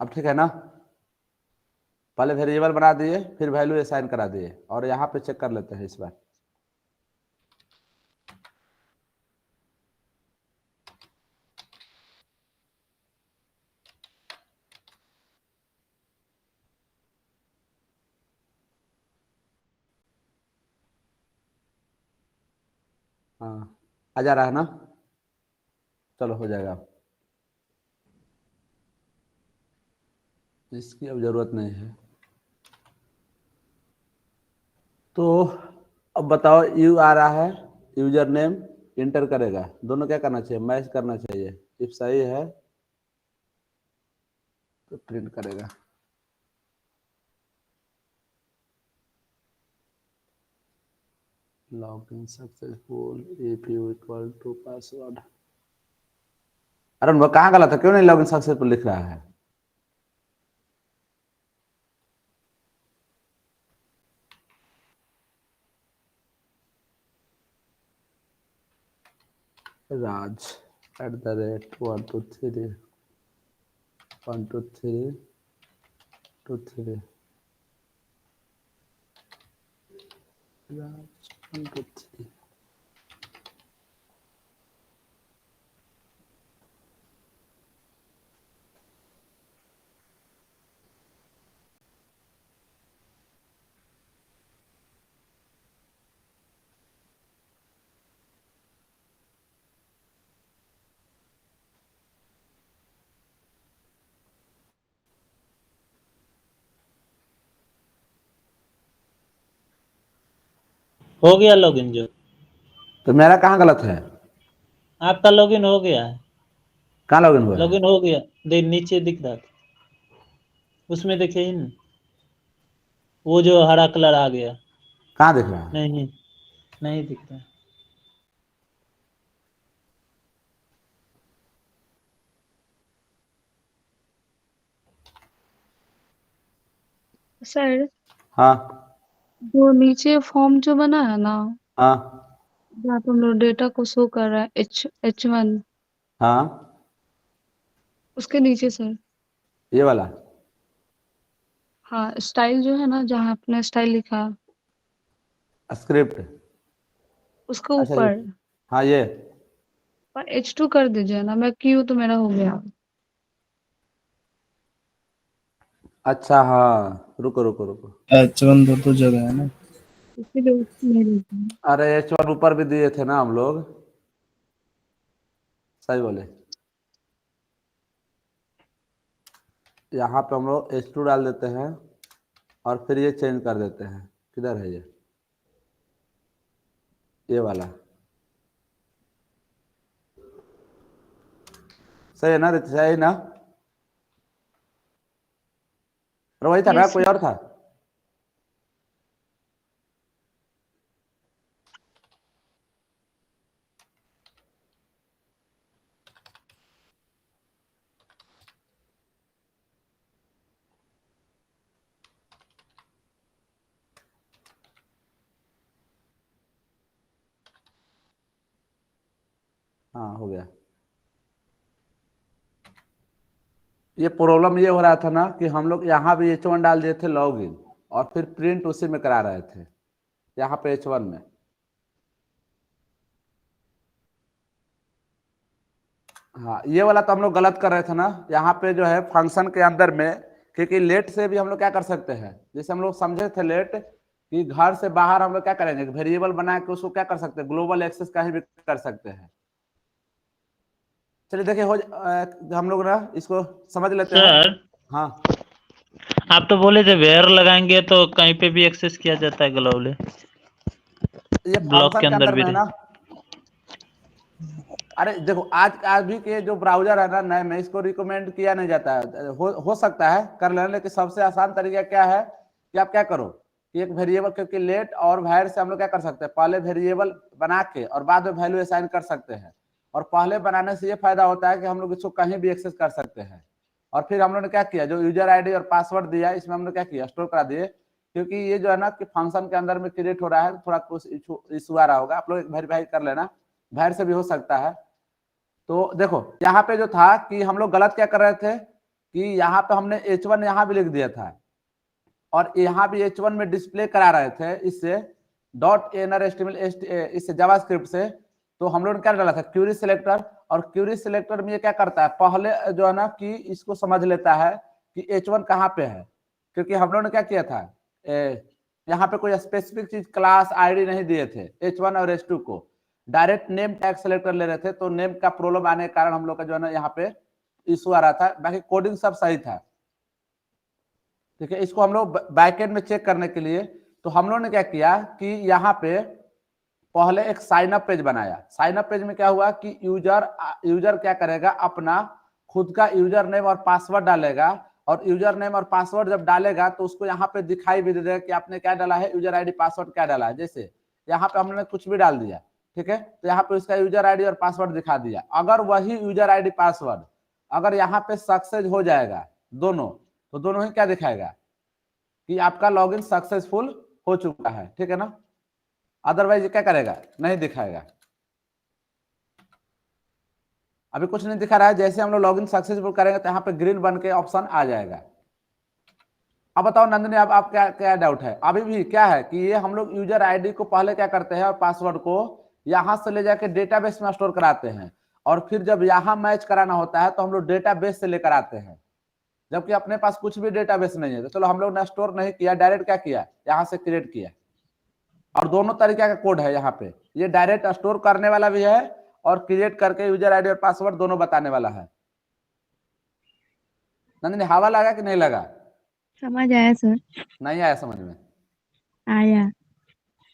अब ठीक है ना। पहले वेरिएबल बना दिए फिर वैल्यू असाइन करा दिए और यहाँ पे चेक कर लेते हैं इस बार। हाँ आ जा रहा है ना। चलो हो जाएगा। इसकी अब जरूरत नहीं है। तो अब बताओ यू आ रहा है, यूजर नेम इंटर करेगा, दोनों क्या करना चाहिए मैच करना चाहिए। इफ सही है तो प्रिंट करेगा। Login successful if u equal to password. अरे वो कहाँ गलत है, क्यों नहीं लॉगिन सक्सेसफुल लिख रहा है। राज @123 123 23 राज 123। हो गया लॉगिन। जो तो मेरा कहाँ गलत है। आपका लॉगिन हो गया है। कहाँ लॉगिन हुआ है। लॉगिन हो गया। नीचे दिख रहा था उसमें देखिए ना, वो जो हरा कलर आ गया। कहाँ दिख रहा है? नहीं नहीं दिख रहा। सर हाँ जो नीचे फॉर्म जो बना है ना, हाँ जहाँ पे हम लोग डेटा को शो कर रहा है H1, हाँ, उसके नीचे सर। ये वाला हाँ, स्टाइल जो है ना, जहाँ अपने स्टाइल लिखा है, स्क्रिप्ट। उसके अच्छा ये, ऊपर हाँ ये, पर H2 कर दीजिए ना, मैं क्यू तो मेरा हो गया। अच्छा हाँ, रुको रुको रुको। H1 दो जगह है ना। इसीलिए उसको नहीं लिखा है। अरे H1 ऊपर भी दिए थे ना हम लोग, सही बोले। यहाँ पे हम लोग H2 डाल देते हैं और फिर ये चेंज कर देते हैं। किधर है ये वाला सही है ना रित, सही ना? और वही था ना, यस कोई सर। और था? हाँ हो गया। ये प्रॉब्लम ये हो रहा था ना कि हम लोग यहाँ भी H1 डाल दिए थे लॉगिन, और फिर प्रिंट उसी में करा रहे थे यहाँ पे H1 में। हाँ ये वाला तो हम लोग गलत कर रहे थे ना, यहाँ पे जो है फंक्शन के अंदर में, क्योंकि लेट से भी हम लोग क्या कर सकते हैं, जैसे हम लोग समझे थे लेट कि घर से बाहर हम लोग क्या करेंगे, वेरिएबल बना के उसको क्या कर सकते हैं, ग्लोबल एक्सेस कहीं भी कर सकते हैं। चलिए देखिए हम लोग ना इसको समझ लेते हैं। सर हाँ आप तो बोले थे वेयर लगाएंगे तो कहीं पे भी एक्सेस किया जाता है ग्लोबली, ये ब्लॉक फंक्शन के के अंदर अंदर भी में है ना। अरे देखो आज भी के जो ब्राउजर है ना नए में, इसको रिकमेंड किया नहीं जाता है। हो सकता है कर लेना, लेकिन सबसे आसान तरीका क्या है कि आप क्या करो कि एक वेरिएबल, क्योंकि लेट और वैर से हम लोग क्या कर सकते हैं, पहले वेरिएबल बना के और बाद में वैल्यू असाइन कर सकते हैं। और पहले बनाने से ये फायदा होता है कि हम लोग इसको कहीं भी एक्सेस कर सकते हैं। और फिर हम लोग ने क्या किया, जो यूजर आईडी और पासवर्ड दिया इसमें हमने क्या किया, स्टोर करा दिए। क्योंकि ये जो है ना कि फंक्शन के अंदर में क्रिएट हो रहा है, थोड़ा कुछ इशू आ रहा होगा, आप लोग वेरीफाई कर लेना, वैर से भी हो सकता है। तो देखो यहाँ पे जो था कि हम लोग गलत क्या कर रहे थे कि यहाँ पे हमने H1 यहाँ भी लिख दिया था, और यहाँ भी H1 में डिस्प्ले करा रहे थे इससे .NR इससे जावास्क्रिप्ट से। तो हम लोग ने क्या डाला था, क्यूरी सिलेक्टर। और क्यूरी सिलेक्टर में ये क्या करता है, पहले जो है ना कि इसको समझ लेता है कि H1 कहाँ पे है। क्योंकि हम लोग ने क्या किया था, यहाँ पे कोई स्पेसिफिक चीज क्लास आईडी नहीं दिए थे H1 और H2 को, डायरेक्ट नेम टैग सेलेक्टर ले रहे थे। तो नेम का प्रॉब्लम आने के कारण हम लोग का जो है ना यहाँ पे इशू आ रहा था, बाकी कोडिंग सब सही था। ठीक है, इसको हम लोग बैकएंड में चेक करने के लिए तो हम लोग ने क्या किया कि यहाँ पे पहले एक साइन अप पेज बनाया। साइन अप पेज में क्या हुआ कि यूजर क्या करेगा, अपना खुद का यूजर नेम और पासवर्ड डालेगा। और यूजर नेम और पासवर्ड जब डालेगा तो उसको यहाँ पे दिखाई भी दे देगा कि आपने क्या डाला है, यूजर आईडी पासवर्ड क्या डाला है। जैसे यहाँ पे हमने कुछ भी डाल दिया, ठीक है, तो यहाँ पे उसका यूजर आईडी और पासवर्ड दिखा दिया। अगर वही यूजर आईडी पासवर्ड अगर यहाँ पे सक्सेस हो जाएगा दोनों, तो दोनों ही क्या दिखाएगा कि आपका लॉगिन सक्सेसफुल हो चुका है, ठीक है ना। अदरवाइज क्या करेगा, नहीं दिखाएगा। अभी कुछ नहीं दिखा रहा है, जैसे हम लोग लॉगिन सक्सेसफुल करेंगे तो यहाँ पे ग्रीन बन के ऑप्शन आ जाएगा। अब बताओ नंदिनी, अब आप क्या क्या डाउट है? अभी भी क्या है कि ये हम लोग यूजर आईडी को पहले क्या करते हैं और पासवर्ड को यहाँ से ले जाके डेटाबेस में स्टोर कराते हैं, और फिर जब यहाँ मैच कराना होता है तो हम लोग डेटाबेस से लेकर आते हैं, जबकि अपने पास कुछ भी डेटाबेस नहीं है। तो चलो हम लोग ने स्टोर नहीं किया, डायरेक्ट क्या किया, यहाँ से क्रिएट किया। और दोनों तरीके का कोड है यहाँ पे, ये डायरेक्ट स्टोर करने वाला भी है और क्रिएट करके यूजर आईडी और पासवर्ड दोनों बताने वाला है। नंदिनी हवा लगा कि नहीं लगा? समझ आया सर। नहीं आया समझ में? आया।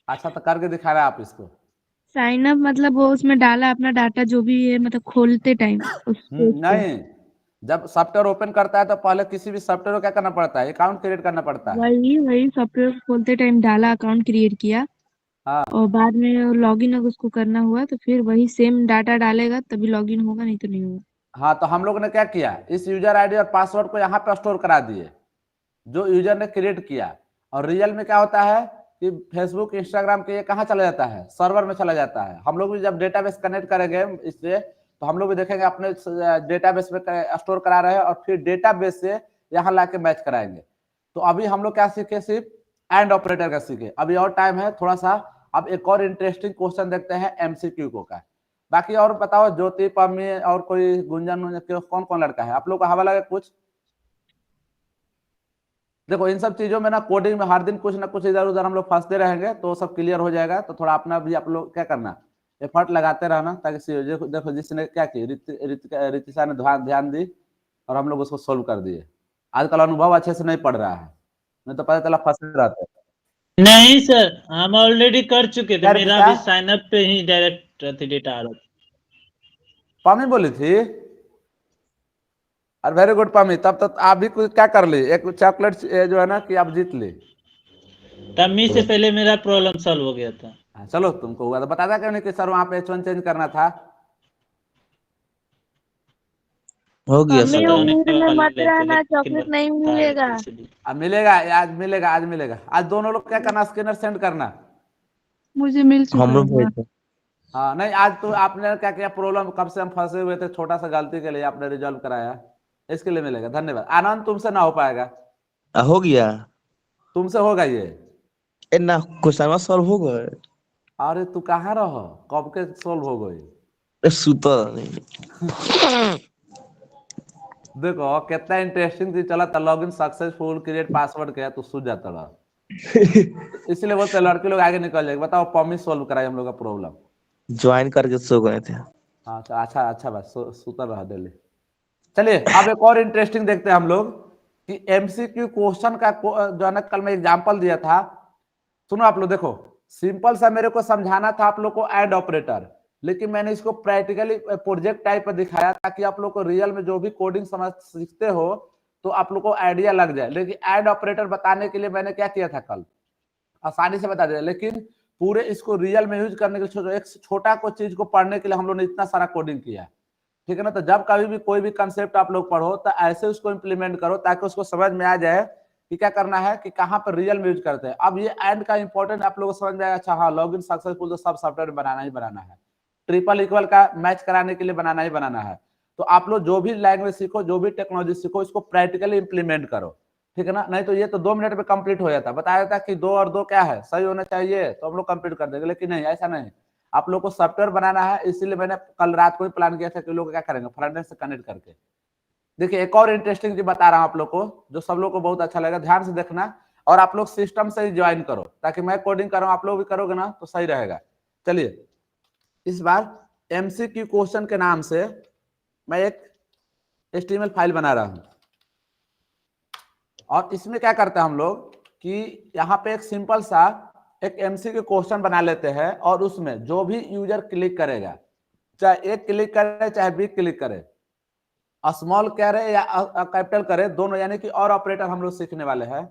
अच्छा तो करके दिखा रहा है आप इसको। साइन अप मतलब वो उसमें डाला अपना डाटा जो भी है, मतलब खोलते टाइम उसको नहीं, जब सॉफ्टवेयर ओपन करता है तो पहले किसी भी सॉफ्टवेयर को क्या करना पड़ता है, अकाउंट क्रिएट करना पड़ता है। वही सॉफ्टवेयर खोलते टाइम डाला, अकाउंट क्रिएट किया हाँ और बाद में लॉगिन अगर उसको करना हुआ तो फिर वही सेम डाटा डालेगा तभी लॉगिन होगा, नहीं तो नहीं होगा। हाँ, तो हम लोग ने क्या किया, इस यूजर आईडी और पासवर्ड को यहाँ पे स्टोर करा दिए जो यूजर ने क्रिएट किया। और रियल में क्या होता है कि फेसबुक इंस्टाग्राम के ये कहाँ चला जाता है, सर्वर में चला जाता है। हम लोग भी जब डेटाबेस कनेक्ट करेंगे इससे तो हम लोग भी देखेंगे अपने डेटाबेस में स्टोर करा रहे हैं और फिर डेटाबेस से यहाँ लाके मैच कराएंगे। तो अभी हम लोग क्या सीखे, सिर्फ एंड ऑपरेटर का सीखे। अभी और टाइम है थोड़ा सा। अब एक और इंटरेस्टिंग क्वेश्चन देखते हैं एमसीक्यू को का। बाकी और बताओ, ज्योति, पम्मी और कोई गुंजन, कौन कौन लड़का है आप लोग को हवा लगे कुछ? देखो इन सब चीजों में ना कोडिंग में हर दिन कुछ ना कुछ इधर उधर हम लोग फंसते रहेंगे तो सब क्लियर हो जाएगा। तो थोड़ा अपना भी आप लोग क्या करना, एफर्ट लगाते रहना ताकि देखो जिसने क्या की, रितिशा ने ध्यान दी और हम लोग उसको सोल्व कर दिए। आजकल अनुभव अच्छे से नहीं पड़ रहा है, नहीं तो पता चला फंसे रहते। नहीं सर, हम ऑलरेडी कर चुके थे, क्या मेरा रितिशा? भी साइन अप पे ही डायरेक्ट डेटा आ रहा था। पम्मी बोली थी। और वेरी गुड पम्मी, तब तक आप भी कुछ क्या कर ली, एक चॉकलेट जो है ना कि आप जीत ली। तम्मी से पहले मेरा प्रॉब्लम सॉल्व हो गया था। हाँ, चलो तुमको हुआ तो बताता क्यों नहीं कि सर वहां पे H1 चेंज करना था। हो गया मम्मी सर। बताने उम्मीद में मत वाले थे रहना, लेकिन चॉकलेट नहीं बताए मिलेगा। थे इसलिए। अब मिलेगा, आज मिलेगा, आज मिलेगा। आज दोनों लोग क्या करना, स्कैनर सेंड करना। मुझे मिल चुका हम लोग है। भेज हाँ नहीं, आज तो आपने क्या किया, प्रॉब्लम कब से हम फंसे हुए थे, छोटा सा गलती के लिए आपने रिजॉल्व कराया, इसके लिए मिलेगा। धन्यवाद। आनंद तुमसे ना हो पाएगा, हो गया। तुमसे होगा ये। ए ना क्वेश्चन सॉल्व हो गए। अरे तू कहाँ रहो, कब के सोल्व हो गई। सुता नहीं। देखो कितना इंटरेस्टिंग चीज चला था, लॉगिन सक्सेसफुल, क्रिएट पासवर्ड किया तो सूझ जाता रहा। इसलिए बोलते हैं लड़के लोग आगे निकल जाएंगे। बताओ पम्मी सोल्व कराई हम लोग का प्रॉब्लम। ज्वाइन करके सो गए थे। हाँ अच्छा अच्छा बात, सुतर रहा डेली। चलिए अब एक और इंटरेस्टिंग देखते हैं हम लोग कि एमसीक्यू क्वेश्चन का जो है ना, कल मैं एग्जांपल दिया था। सुनो आप लोग, देखो सिंपल सा मेरे को समझाना था आप लोग को एंड ऑपरेटर, लेकिन मैंने इसको प्रैक्टिकली प्रोजेक्ट टाइप पर दिखाया ताकि आप लोग को रियल में जो भी कोडिंग समझ सीखते हो तो आप लोग को आइडिया लग जाए। लेकिन एंड ऑपरेटर बताने के लिए मैंने क्या किया था, कल आसानी से बता दिया, लेकिन पूरे इसको रियल में यूज करने के लिए एक छोटा को चीज को पढ़ने के लिए हम लोग ने इतना सारा कोडिंग किया। ठीक है ना। तो जब कभी भी कोई भी कंसेप्ट आप लोग पढ़ो तो ऐसे उसको इंप्लीमेंट करो ताकि उसको समझ में आ जाए कि क्या करना है, कि कहाँ पर रियल में यूज करते हैं। अब ये एंड का इंपॉर्टेंट आप लोगों को समझ में आएगा। अच्छा हाँ, लॉगिन सक्सेसफुल तो सब सॉफ्टवेयर बनाना ही बनाना है, ट्रिपल इक्वल का मैच कराने के लिए बनाना ही बनाना है। तो आप लोग जो भी लैंग्वेज सीखो, जो भी टेक्नोलॉजी सीखो, इसको प्रैक्टिकली इंप्लीमेंट करो। ठीक है ना। नहीं तो ये तो 2 मिनट में कंप्लीट हो जाता, बताया था कि 2 और 2 क्या है, सही होना चाहिए, तो हम लोग कंप्लीट कर देंगे। लेकिन नहीं, ऐसा नहीं। आप लोग को सॉफ्टवेयर बनाना है, इसीलिए मैंने कल रात को ही प्लान किया था कि लोग क्या करेंगे, फ्रंट एंड से कनेक्ट करके। देखिए एक और इंटरेस्टिंग चीज बता रहा हूं आप लोग को, जो सब लोग को बहुत अच्छा लगेगा, ध्यान से देखना। और आप लोग सिस्टम से ही ज्वाइन करो ताकि मैं कोडिंग कर रहा हूं, आप लोग भी करोगे ना तो सही रहेगा। चलिए इस बार एमसीक्यू क्वेश्चन के नाम से मैं एक HTML फाइल बना रहा हूं और इसमें क्या करते हैं हम लोग कि यहाँ पे एक सिंपल सा एक एमसीक्यू क्वेश्चन बना लेते हैं और उसमें जो भी यूजर क्लिक करेगा, चाहे एक क्लिक करे चाहे 20 क्लिक करे, स्मॉल करे या कैपिटल करे, दोनों, यानी कि और ऑपरेटर हम लोग सीखने वाले हैं।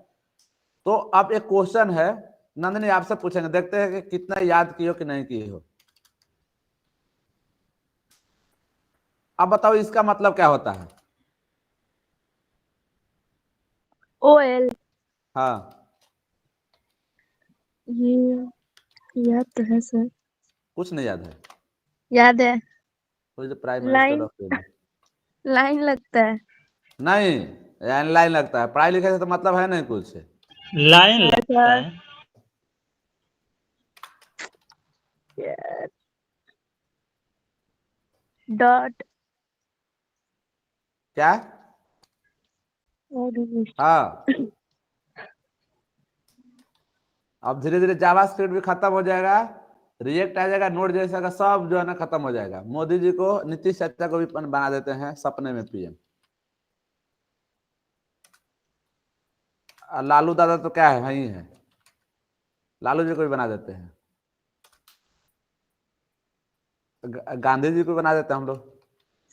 तो अब एक क्वेश्चन है, नंदनी आपसे पूछेंगे, देखते हैं कि कितना याद किए हो कि नहीं किए हो। अब बताओ इसका मतलब क्या होता है। OL, हाँ ये याद तो है सर, कुछ नहीं याद है, याद है, prime minister line of India. Line लगता है। नहीं, लाइन लगता है, पढ़ाई लिखाई से तो मतलब है नहीं कुछ। लाइन लगता सर है। डॉट क्या? और हाँ, अब धीरे धीरे जावास्क्रिप्ट भी खत्म हो जाएगा, रिएक्ट आ जाएगा, नोड जैसा का सब जो है ना खत्म हो जाएगा। मोदी जी को, नीतीश चाचा को भी बना देते हैं सपने में PM। लालू दादा तो क्या है, ही है, लालू जी को भी बना देते हैं, गांधी जी को बना देते हैं हम लोग।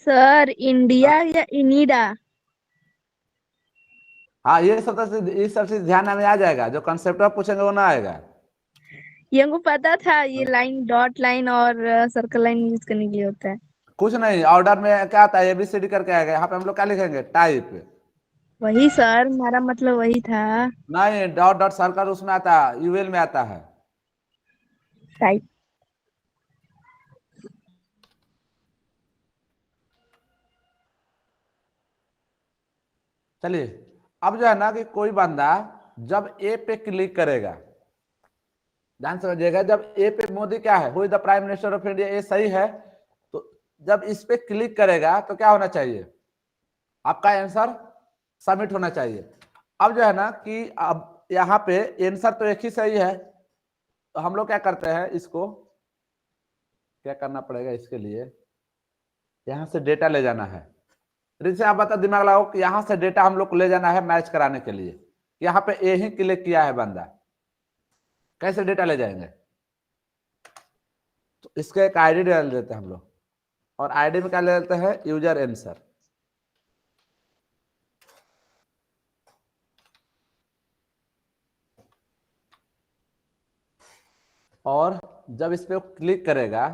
सर इंडिया या इनिडा? हाँ, ये सब चीज ध्यान में आ जाएगा, जो कंसेप्ट आप पूछेंगे वो ना आएगा। ये हमको पता था, ये लाइन डॉट लाइन और सर्कल लाइन यूज करने के लिए होता है। कुछ नहीं, ऑर्डर में क्या आता है, ABCD करके आएगा, यहाँ पे हम लोग क्या लिखेंगे, टाइप। वही सर, मेरा मतलब वही था। नहीं, डॉट डॉट सर्कल उसमें आता है, UL में आता है। टाइप। चलिए, अब जो है ना कि कोई बंदा जब ए पे क्लिक करेगा, ध्यान समझिएगा, जब ए पे मोदी क्या है, who is the prime minister of India, ये सही है, तो जब इस पे क्लिक करेगा तो क्या होना चाहिए, आपका आंसर सबमिट होना चाहिए। अब जो है ना कि अब यहाँ पे आंसर तो एक ही सही है, तो हम लोग क्या करते हैं, इसको क्या करना पड़ेगा, इसके लिए यहाँ से डेटा ले जाना है। रिसे आप बता, दिमाग लगाओ कि यहाँ से डेटा हम लोग को ले जाना है मैच कराने के लिए। यहाँ पे ए ही क्लिक किया है बंदा, कैसे डेटा ले जाएंगे, तो इसका एक आईडी डाल देते हैं हम लोग, और आईडी में क्या ले लेते हैं, यूजर आंसर। और जब इस पे क्लिक करेगा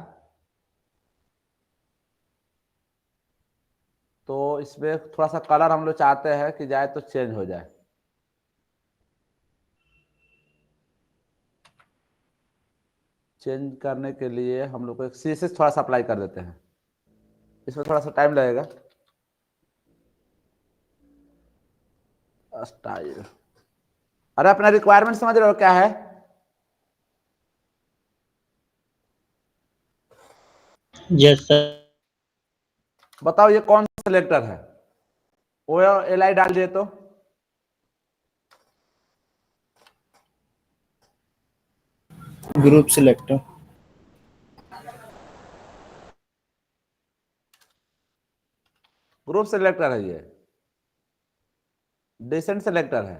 तो इसमें थोड़ा सा कलर हम लोग चाहते हैं कि जाए तो चेंज हो जाए। चेंज करने के लिए हम लोग को एक CSS थोड़ा सा अप्लाई कर देते हैं, इसमें थोड़ा सा टाइम लगेगा। स्टाइल, अरे अपना रिक्वायरमेंट समझ रहे हो क्या है, यस सर। बताओ ये कौन सा सिलेक्टर है, OLI डाल दिए तो ग्रुप सिलेक्टर। ग्रुप सिलेक्टर है, ये डिसेंट सिलेक्टर है।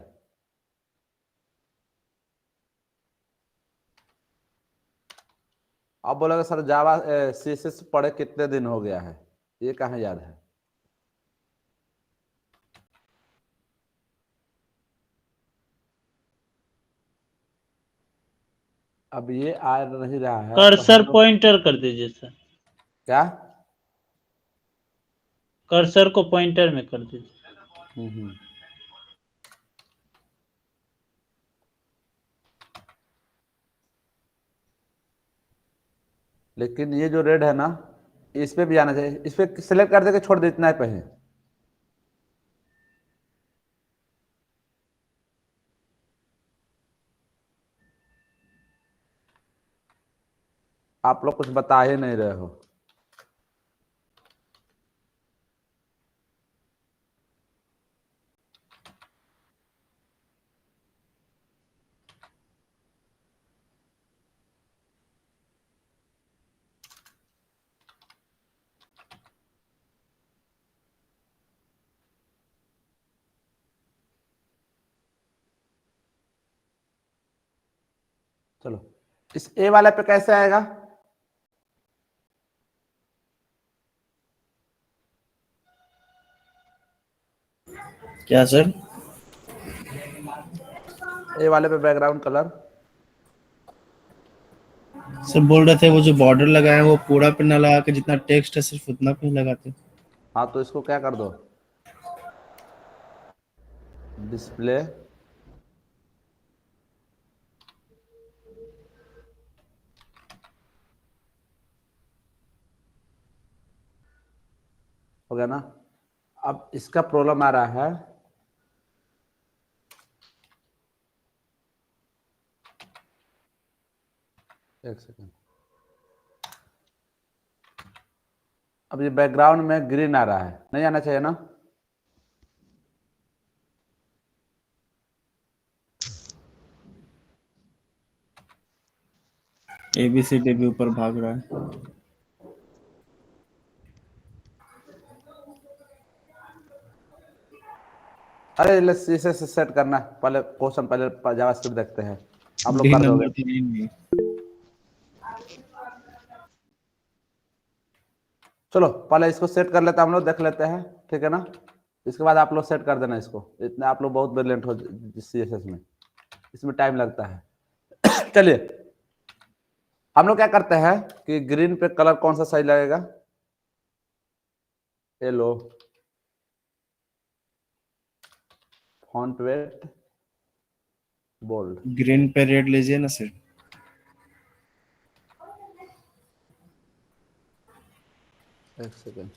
अब बोलोगे सर जावा CSS पढ़े कितने दिन हो गया है, ये कहाँ याद है। अब ये आ नहीं रहा है, तो कर्सर हम लोग पॉइंटर कर दीजिए सर, क्या, कर्सर को पॉइंटर में कर दीजिए। लेकिन ये जो रेड है ना, इस पे भी आना चाहिए, इस पे सिलेक्ट कर देके छोड़ देना है पहले। आप लोग कुछ बता ही नहीं रहे हो। चलो, इस ए वाले पे कैसे आएगा, क्या सर? ए वाले पे बैकग्राउंड कलर, सर बोल रहे थे वो जो बॉर्डर लगाए हैं वो पूरा पे ना लगा के जितना टेक्स्ट है सिर्फ उतना पे ही लगाते। हाँ तो इसको क्या कर दो, डिस्प्ले हो गया ना। अब इसका प्रॉब्लम आ रहा है, एक सेकंड, अब ये बैकग्राउंड में ग्रीन आ रहा है, नहीं आना चाहिए ना। ABCD भी ऊपर भाग रहा है। अरे इसे सेट करना पहले, क्वेश्चन पहले जावास्क्रिप्ट देखते हैं, आप लोग डी कर नंबर दोगे। तो नहीं। चलो पहले इसको सेट कर लेते हैं हम लोग, देख लेते हैं, ठीक है ना। इसके बाद आप लोग सेट कर देना इसको, इतने आप लोग बहुत ब्रिलियंट हो CSS में, इसमें टाइम लगता है। चलिए हम लोग क्या करते हैं कि ग्रीन पे कलर कौन सा सही लगेगा, ये लो फॉन्ट वेट बोल्ड, ग्रीन पे रेड लीजिए ना सर। एक सेकेंड,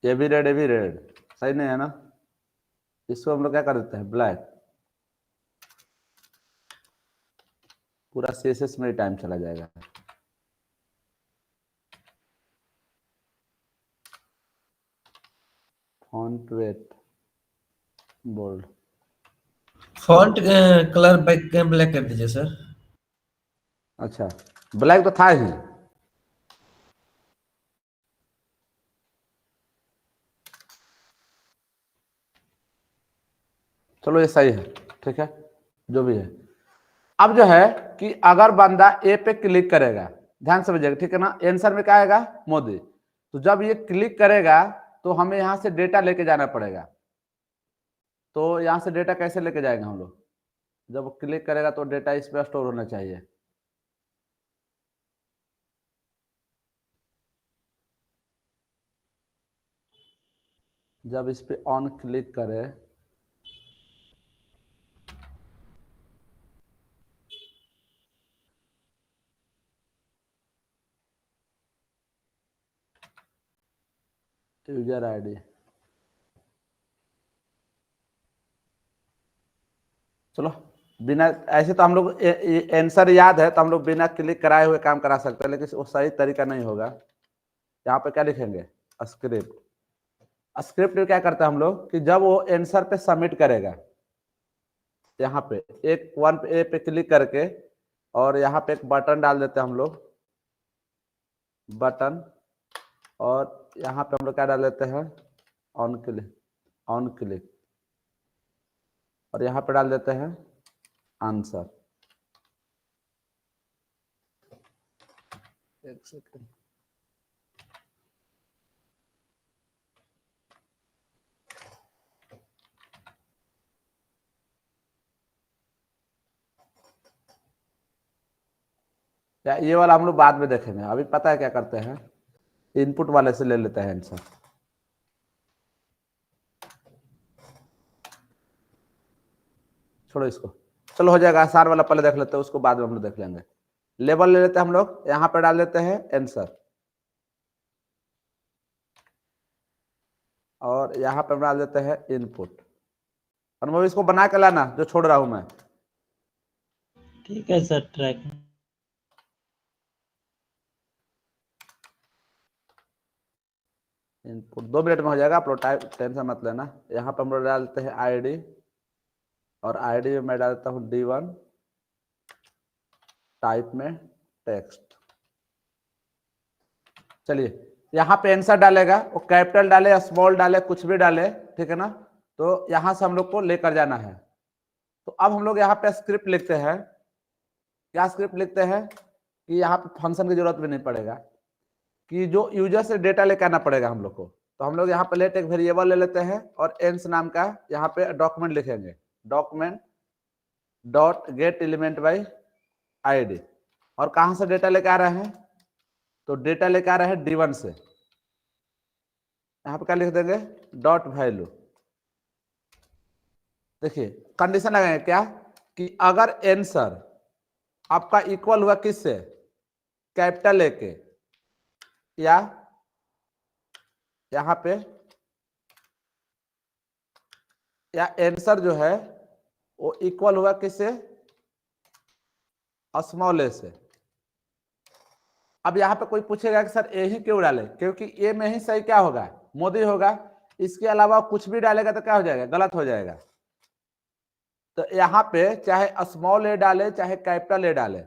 ये भी रेड, ये भी रेड, सही नहीं है ना। इसको हम लोग क्या कर देते हैं ब्लैक, पूरा CSS में टाइम चला जाएगा। Font weight bold, font colour black कर दीजिए सर। अच्छा ब्लैक तो था ही, चलो ये सही है, ठीक है जो भी है। अब जो है कि अगर बंदा ए पे क्लिक करेगा, ध्यान से समझिएगा, ठीक है ना, आंसर में क्या आएगा मोदी, तो जब ये क्लिक करेगा तो हमें यहां से डेटा लेके जाना पड़ेगा। तो यहां से डेटा कैसे लेके जाएंगे हम लोग, जब क्लिक करेगा तो डेटा इस पे स्टोर होना चाहिए। जब इस पे ऑन क्लिक करे यूजर आईडी, चलो बिना ऐसे तो हम लोग आंसर याद है तो हम लोग बिना क्लिक कराए हुए काम करा सकते हैं, लेकिन वो सही तरीका नहीं होगा। यहाँ पे क्या लिखेंगे स्क्रिप्ट, स्क्रिप्ट में क्या करते हैं हम लोग कि जब वो आंसर पे सबमिट करेगा, यहाँ पे एक वन ए पे क्लिक करके और यहाँ पे एक बटन डाल देते हैं हम लोग, बटन, और यहाँ पे हम लोग क्या डाल देते हैं ऑन क्लिक, ऑन क्लिक, और यहाँ पे डाल देते हैं आंसर। एक सेकंड, या ये वाला हम लोग बाद में देखेंगे, अभी पता है क्या करते हैं, इनपुट वाले से ले लेते हैं आंसर। छोड़ो इसको, चलो हो जाएगा, आसार वाला पहले देख लेते हैं, उसको बाद में हम लोग देख लेंगे। लेबल ले लेते हैं हम लोग, यहाँ पे डाल देते हैं आंसर, और यहाँ पे हम डाल देते हैं इनपुट। अनुभव इसको बना के लाना जो छोड़ रहा हूं मैं। ठीक है सर, ट्रैक इनपुट 2 मिनट में हो जाएगा, आप लोग टेंशन मत लेना। यहाँ पे हम लोग डालते हैं आईडी, और आईडी में मैं डालता हूँ D1, टाइप में टेक्स्ट। चलिए यहाँ पे आंसर डालेगा, वो कैपिटल डाले या स्मॉल डाले, कुछ भी डाले, ठीक है ना। तो यहाँ से हम लोग को लेकर जाना है। तो अब हम लोग यहाँ पे स्क्रिप्ट लिखते हैं, क्या स्क्रिप्ट लिखते हैं कि यहाँ पे फंक्शन की जरूरत भी नहीं पड़ेगा, कि जो यूजर से डेटा लेकर आना पड़ेगा हम लोग को। तो हम लोग यहाँ पे लेट एक वेरिएबल ले लेते हैं और एंस नाम का यहाँ पे डॉक्यूमेंट लिखेंगे, document dot get element by ID, और कहाँ से डेटा लेके आ रहे हैं, तो डेटा लेके आ रहे हैं D1 से। यहाँ पे क्या लिख देंगे डॉट वैल्यू। देखिए कंडीशन लगाएंगे क्या कि अगर आंसर आपका इक्वल हुआ किससे, कैपिटल ए के, या यहाँ पे या आंसर जो है वो इक्वल हुआ किससे, स्मॉल ए से। अब यहाँ पे कोई पूछेगा कि सर ए ही क्यों डाले, क्योंकि ए में ही सही क्या होगा मोदी होगा, इसके अलावा कुछ भी डालेगा तो क्या हो जाएगा गलत हो जाएगा। तो यहाँ पे चाहे स्मॉल ए डाले चाहे कैपिटल ए डाले,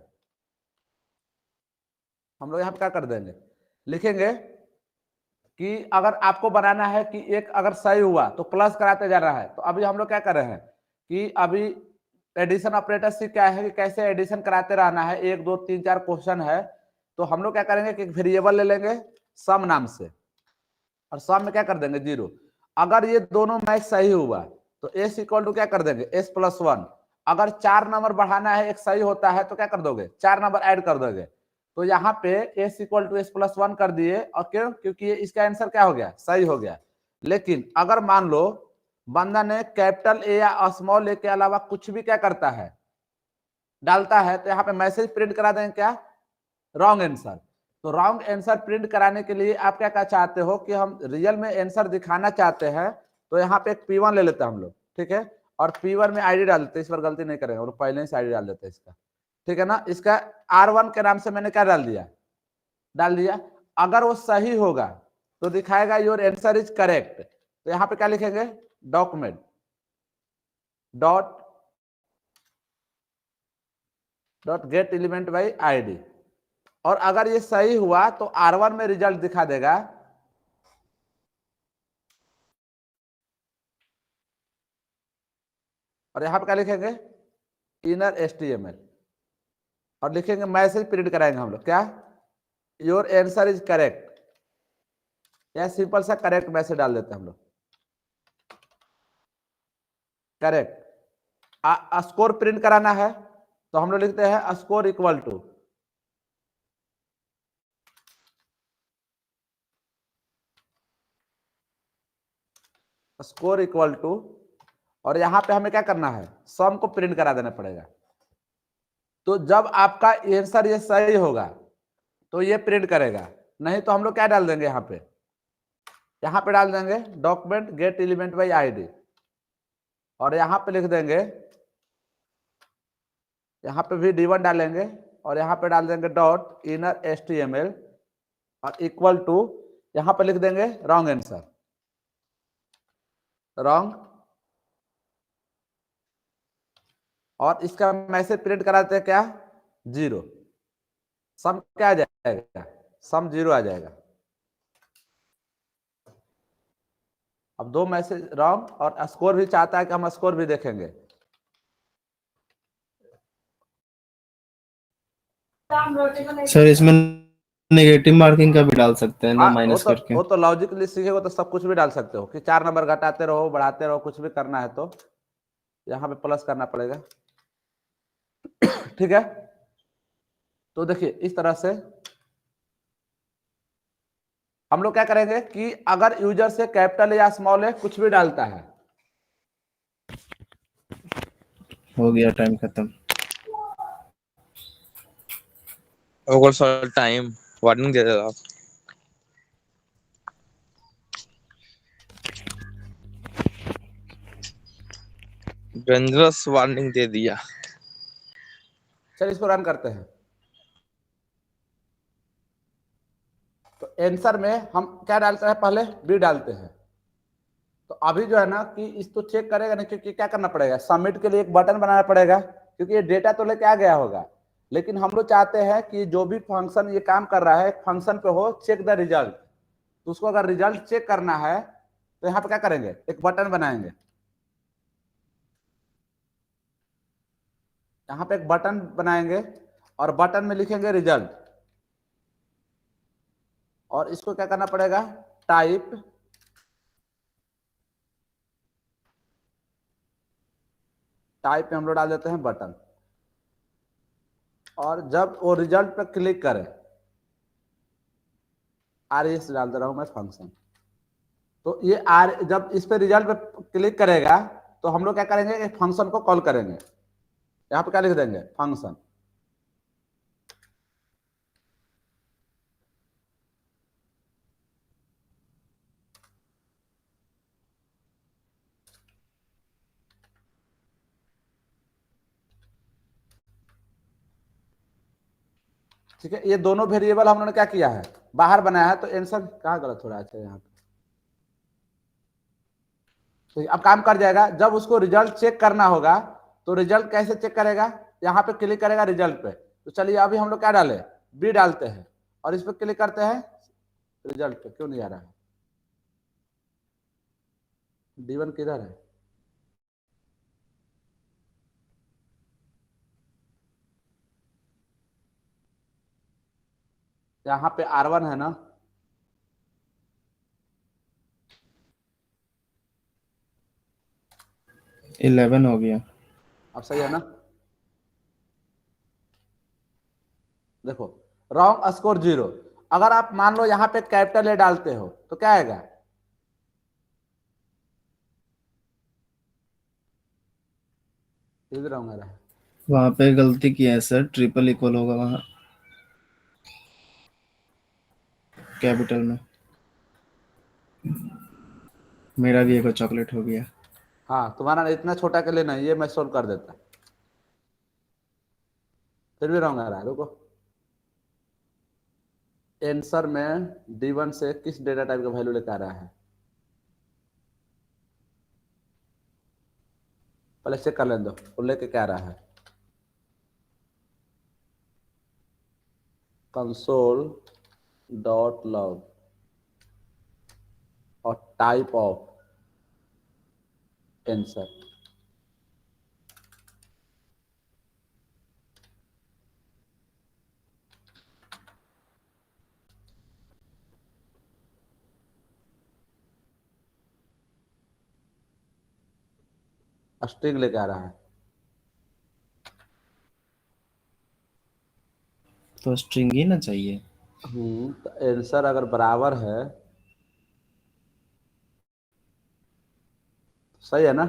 हम लोग यहाँ पे क्या कर देंगे, लिखेंगे कि अगर आपको बनाना है कि एक अगर सही हुआ तो प्लस कराते जा रहा है, तो अभी हम लोग क्या कर रहे हैं कि अभी एडिशन ऑपरेटर से क्या है कि कैसे एडिशन कराते रहना है, 1 2 3 4 क्वेश्चन है, तो हम लोग क्या करेंगे कि एक वेरिएबल ले लेंगे सम नाम से, और सम में क्या कर देंगे 0। अगर ये दोनों मैच सही हुआ तो s इक्वल टू क्या कर देंगे s प्लस 1। अगर 4 नंबर बढ़ाना है, एक सही होता है तो क्या कर दोगे 4 नंबर ऐड कर दोगे, तो यहाँ पे s equal to s plus 1 कर दिए। और क्यों? क्योंकि इसका आंसर क्या हो गया, सही हो गया। लेकिन अगर मान लो बंदा ने कैपिटल ए या स्मॉल ए के अलावा कुछ भी क्या करता है डालता है, तो यहाँ पे मैसेज प्रिंट करा देंगे क्या, रॉन्ग आंसर। तो रॉन्ग आंसर प्रिंट कराने के लिए आप क्या चाहते हो कि हम रियल में आंसर दिखाना चाहते हैं, तो यहाँ पे एक P1 ले लेते हैं हम लोग, ठीक है, और P1 में आईडी डाल देते हैं। इस पर गलती नहीं करेंगे, और पहले से आईडी डाल देते हैं इसका, ठीक है ना। इसका R1 के नाम से मैंने क्या डाल दिया। अगर वो सही होगा तो दिखाएगा योर आंसर इज करेक्ट, तो यहाँ पे क्या लिखेंगे document dot get element by ID. और अगर ये सही हुआ तो R1 में रिजल्ट दिखा देगा, और यहां पे क्या लिखेंगे इनर HTML, और लिखेंगे मैसेज प्रिंट कराएंगे हम लोग क्या, योर आंसर इज करेक्ट। या सिंपल सा करेक्ट मैसेज डाल देते हैं हम लोग, करेक्ट। स्कोर प्रिंट कराना है तो हम लोग लिखते हैं स्कोर इक्वल टू और यहां पे हमें क्या करना है सम को प्रिंट करा देना पड़ेगा। तो जब आपका आंसर ये सही होगा तो ये प्रिंट करेगा, नहीं तो हम लोग क्या डाल देंगे यहाँ पे डाल देंगे document gate element by ID, और यहाँ पे लिख देंगे, यहाँ पे भी D1 डालेंगे, और यहाँ पे डाल देंगे डॉट इनर HTML और इक्वल टू, यहाँ पे लिख देंगे रॉन्ग आंसर, रॉन्ग, और इसका मैसेज प्रिंट कराते हैं क्या 0। सम क्या आ जाएगा, सम 0 आ जाएगा। अब 2 मैसेज रॉन्ग, और स्कोर भी चाहता है कि हम स्कोर भी देखेंगे। सर इसमें नेगेटिव मार्किंग का भी डाल सकते हैं ना, हाँ, माइनस करके। वो तो लॉजिकली सीखेगा तो सब कुछ भी डाल सकते हो कि 4 नंबर घटाते रहो बढ़ाते रहो, कुछ भी करना है तो यहाँ पे प्लस करना पड़ेगा, ठीक है। तो देखिए इस तरह से हम लोग क्या करेंगे कि अगर यूजर से कैपिटल या स्मॉल है कुछ भी डालता है, हो गया टाइम खत्म। ओवर सर टाइम वार्निंग दे देगा। डेंजरस वार्निंग दे दिया। चलिए इसको रन करते हैं। तो आंसर में हम क्या डालते हैं, पहले बी डालते हैं। तो अभी जो है ना कि इसको चेक करेगा ना, क्योंकि क्या करना पड़ेगा सबमिट के लिए एक बटन बनाना पड़ेगा, क्योंकि ये डेटा तो लेके आ गया होगा, लेकिन हम लोग चाहते हैं कि जो भी फंक्शन ये काम कर रहा है फंक्शन पे हो चेक द रिजल्ट। तो उसको अगर रिजल्ट चेक करना है तो यहाँ पे क्या करेंगे एक बटन बनाएंगे, यहाँ पे एक बटन बनाएंगे और बटन में लिखेंगे रिजल्ट, और इसको क्या करना पड़ेगा टाइप में हम लोग डाल देते हैं बटन, और जब वो रिजल्ट पे क्लिक करे, RS डाल दे रहा हूं मैं फंक्शन, तो ये जब इस पे रिजल्ट पे क्लिक करेगा तो हम लोग क्या करेंगे एक फंक्शन को कॉल करेंगे। यहाँ पे क्या लिख देंगे फंक्शन, ठीक है। ये दोनों वेरिएबल हम लोगों ने क्या किया है बाहर बनाया है, तो आंसर कहाँ गलत हो रहा है यहाँ पे, तो अब काम कर जाएगा। जब उसको रिजल्ट चेक करना होगा तो रिजल्ट कैसे चेक करेगा, यहाँ पे क्लिक करेगा रिजल्ट पे। तो चलिए अभी हम लोग क्या डाले बी डालते हैं, और इस पे क्लिक करते हैं रिजल्ट पे, क्यों नहीं आ रहा है D1 किधर है? यहाँ पे R1 है ना? इलेवन हो गया। अब सही है ना? देखो, रॉन्ग स्कोर 0। अगर आप मान लो यहाँ पे कैपिटल ए डालते हो तो क्या आएगा? ये भी रॉन्ग आ रहा है। वहां पे गलती की है सर, ट्रिपल इक्वल होगा वहां कैपिटल में। मेरा भी एक चॉकलेट हो गया। हाँ, तुम्हारा इतना छोटा के लिए नहीं, ये मैं सोल्व कर देता। फिर भी रॉन्ग आ रहा है, रुको। आंसर में D1 से किस डेटा टाइप का वैल्यू लेकर आ रहा है? पहले चेक कर लेने दो वो लेके क्या आ रहा है। कंसोल डॉट लॉग और टाइप ऑफ आंसर। स्ट्रिंग लेके आ रहा है। तो स्ट्रिंग ही ना चाहिए। तो आंसर अगर बराबर है सही है ना?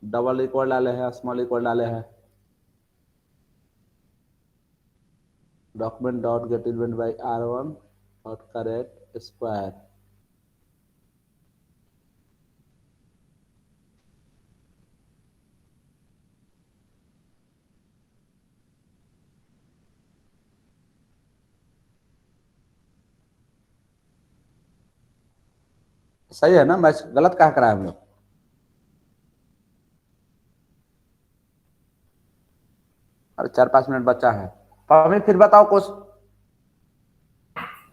डबल इक्वल डाले हैं, स्मॉल इक्वल डाले हैं। Document dot gate event by R1 dot correct square. सही है ना? मैच गलत कहा करा है हम लोग? अरे 4-5 मिनट बचा है। पम्मी फिर बताओ कुछ।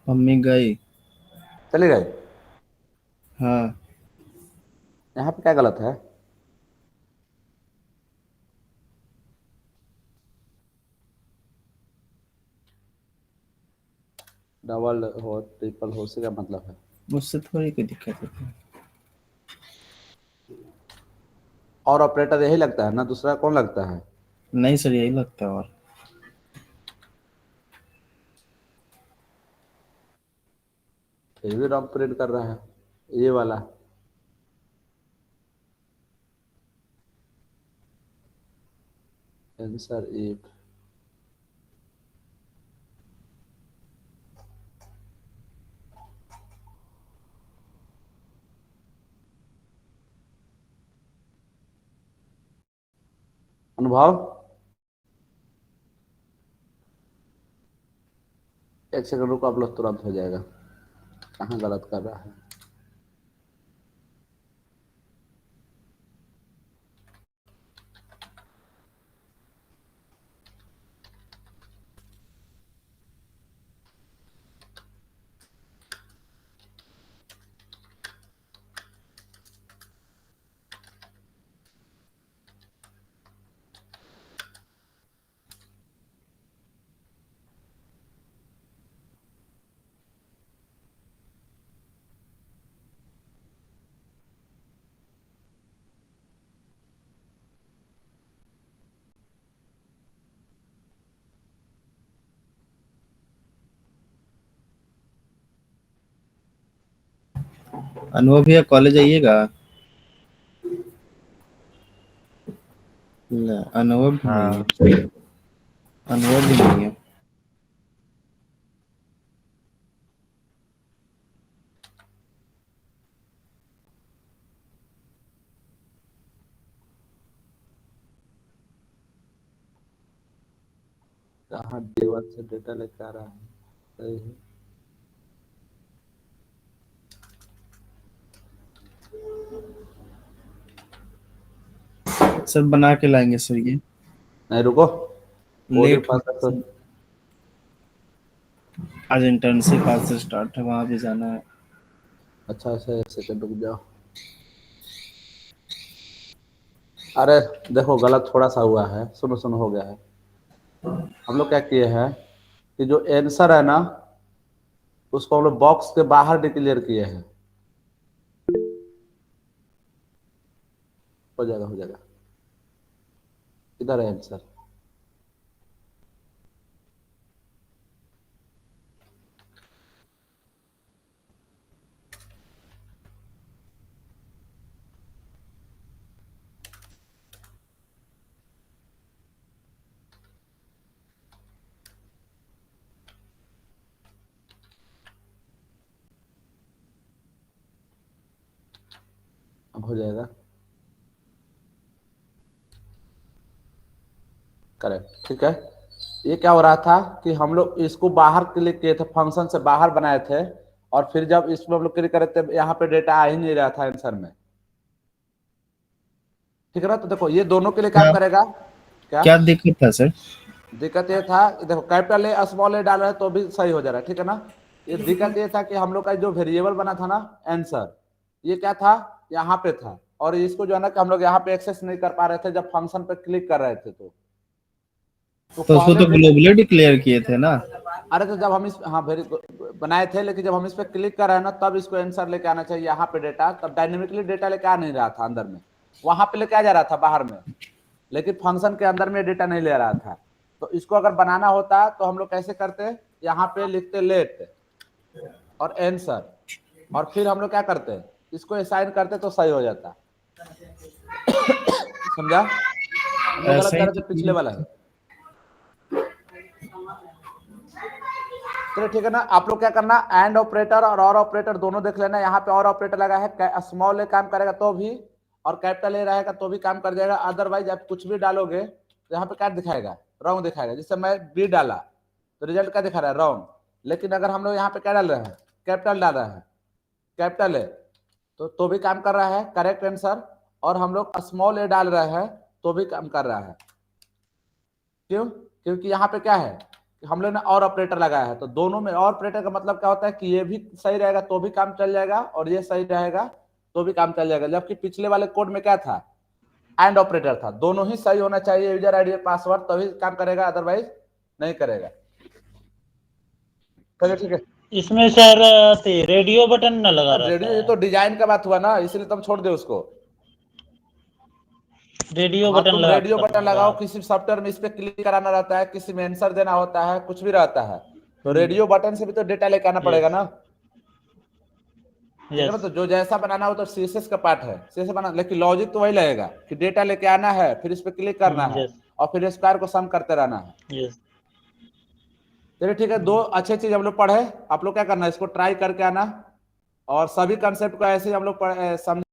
मम्मी गई। चली गई? हाँ। यहाँ पे क्या गलत है? डबल हो ट्रिपल हो से क्या मतलब है? मुझसे थोड़ी कोई दिक्कत है। और ऑपरेटर यही लगता है ना, दूसरा कौन लगता है? नहीं सर, यही लगता है। और ये भी रॉन्ग प्रिंट कर रहा है, ये वाला। आंसर इफ अनुभव। 1 सेकंड रुको, आप लोग तुरंत हो जाएगा। कहाँ गलत कर रहा है? अनुभव भैया कॉलेज आइएगा। अनुभव भी नहीं है। अनुभव भी नहीं है। कहाँ D1 से डेटा लेकर आ रहा है? सही है। सर बना के लाएंगे सर ये। नहीं रुको, लेट पास है तो। आज इंटर्नशिप आज से स्टार्ट है, वहां भी जाना है। अच्छा अच्छा, 1 सेकंड रुक जाओ। अरे देखो गलत थोड़ा सा हुआ है, सुनो सुनो हो गया है। हम लोग क्या किए हैं कि जो आंसर है ना उसको हम लोग बॉक्स के बाहर डिक्लेयर किए हैं। हो जाएगा हो जाएगा। इधर है आंसर। अब हो जाएगा। करेक्ट, ठीक है। ये क्या हो रहा था कि हम लोग इसको बाहर क्लिक किए थे, फंक्शन से बाहर बनाए थे, और फिर जब इसमें हम लोग क्लिक करे थे यहाँ पे डेटा आ ही नहीं रहा था आंसर में, ठीक है ना। तो देखो ये दोनों के लिए काम करेगा। क्या दिक्कत था सर? दिक्कत ये था, देखो कैपिटल ए स्मॉल ए डाल रहे हैं तो भी सही हो जा रहा है, ठीक है ना। ये दिक्कत ये था कि हम लोग का जो वेरिएबल बना था ना आंसर, ये क्या था, यहाँ पे था, और इसको जो है ना कि हम लोग यहाँ पे एक्सेस नहीं कर पा रहे थे जब फंक्शन पे क्लिक कर रहे थे। तो उसको तो ग्लोबली डिक्लेयर किए थे ना। अरे तो जब हम इस हाँ वेरी बनाए थे, लेकिन जब हम इस पे क्लिक कर रहे हैं ना तब इसको आंसर लेके आना चाहिए यहाँ पे डेटा, तब डायनेमिकली डेटा लेके आ नहीं रहा था अंदर में, वहां पे लेके आ जा रहा था बाहर में, लेकिन फंक्शन के अंदर में डेटा नहीं ले रहा था। तो इसको अगर बनाना होता तो हम लोग कैसे करते, यहाँ पे लिखते लेट और आंसर, और फिर हम लोग क्या करते इसको असाइन करते तो सही हो जाता। समझा? हम लोग गलत कर रहे थे, पिछले वाला है। चलिए ठीक है ना। आप लोग क्या करना, एंड ऑपरेटर और ऑपरेटर दोनों देख लेना। यहाँ पे और ऑपरेटर लगा है, स्मॉल ए काम करेगा तो भी, और कैपिटल ए रहेगा तो भी काम कर जाएगा। अदरवाइज आप कुछ भी डालोगे तो यहाँ पे क्या दिखाएगा, रॉन्ग दिखाएगा। जैसे मैं बी डाला तो रिजल्ट क्या दिखा रहा है, रॉन्ग। लेकिन अगर हम लोग यहाँ पे क्या डाल रहे हैं, कैपिटल डाल रहे हैं, कैपिटल ए, तो भी काम कर रहा है, करेक्ट आंसर। और हम लोग स्मॉल ए डाल रहे हैं तो भी काम कर रहा है। क्यों? क्योंकि यहाँ पे क्या है, हम लोग ने और ऑपरेटर लगाया है, तो दोनों में और ऑपरेटर का मतलब क्या होता है कि ये भी सही रहेगा तो भी काम चल जाएगा, और ये सही रहेगा तो भी काम चल जाएगा। जबकि पिछले वाले कोड में क्या था, एंड ऑपरेटर था। दोनों ही सही होना चाहिए, यूजर आईडी पासवर्ड, तभी काम करेगा, अदरवाइज नहीं करेगा। चलिए ठीक है। इसमें सर रेडियो बटन न लगा रहता रेडियो, ये है। तो डिजाइन का बात हुआ ना, इसलिए तुम छोड़ दे उसको। रेडियो हाँ, बटन तुम लगा रेडियो बटन दूंगा। लगाओ, किसी सॉफ्टवेयर में इस पे क्लिक कराना रहता है, किसी में आंसर देना होता है, कुछ भी रहता है, तो रेडियो बटन से भी तो डेटा लेके आना पड़ेगा ना। ठीक है ना। तो जो जैसा बनाना हो तो सीएसएस का पार्ट है, सीएसएस बना, लेकिन लॉजिक तो वही लगेगा कि डेटा लेके आना है, फिर इस पे क्लिक करना है, और फिर स्क्वायर को सम करते रहना है। चलिए ठीक है। दो अच्छे चीज हम लोग पढ़े, आप लोग क्या करना है, इसको ट्राई करके आना, और सभी कंसेप्ट को ऐसे हम लोग समझ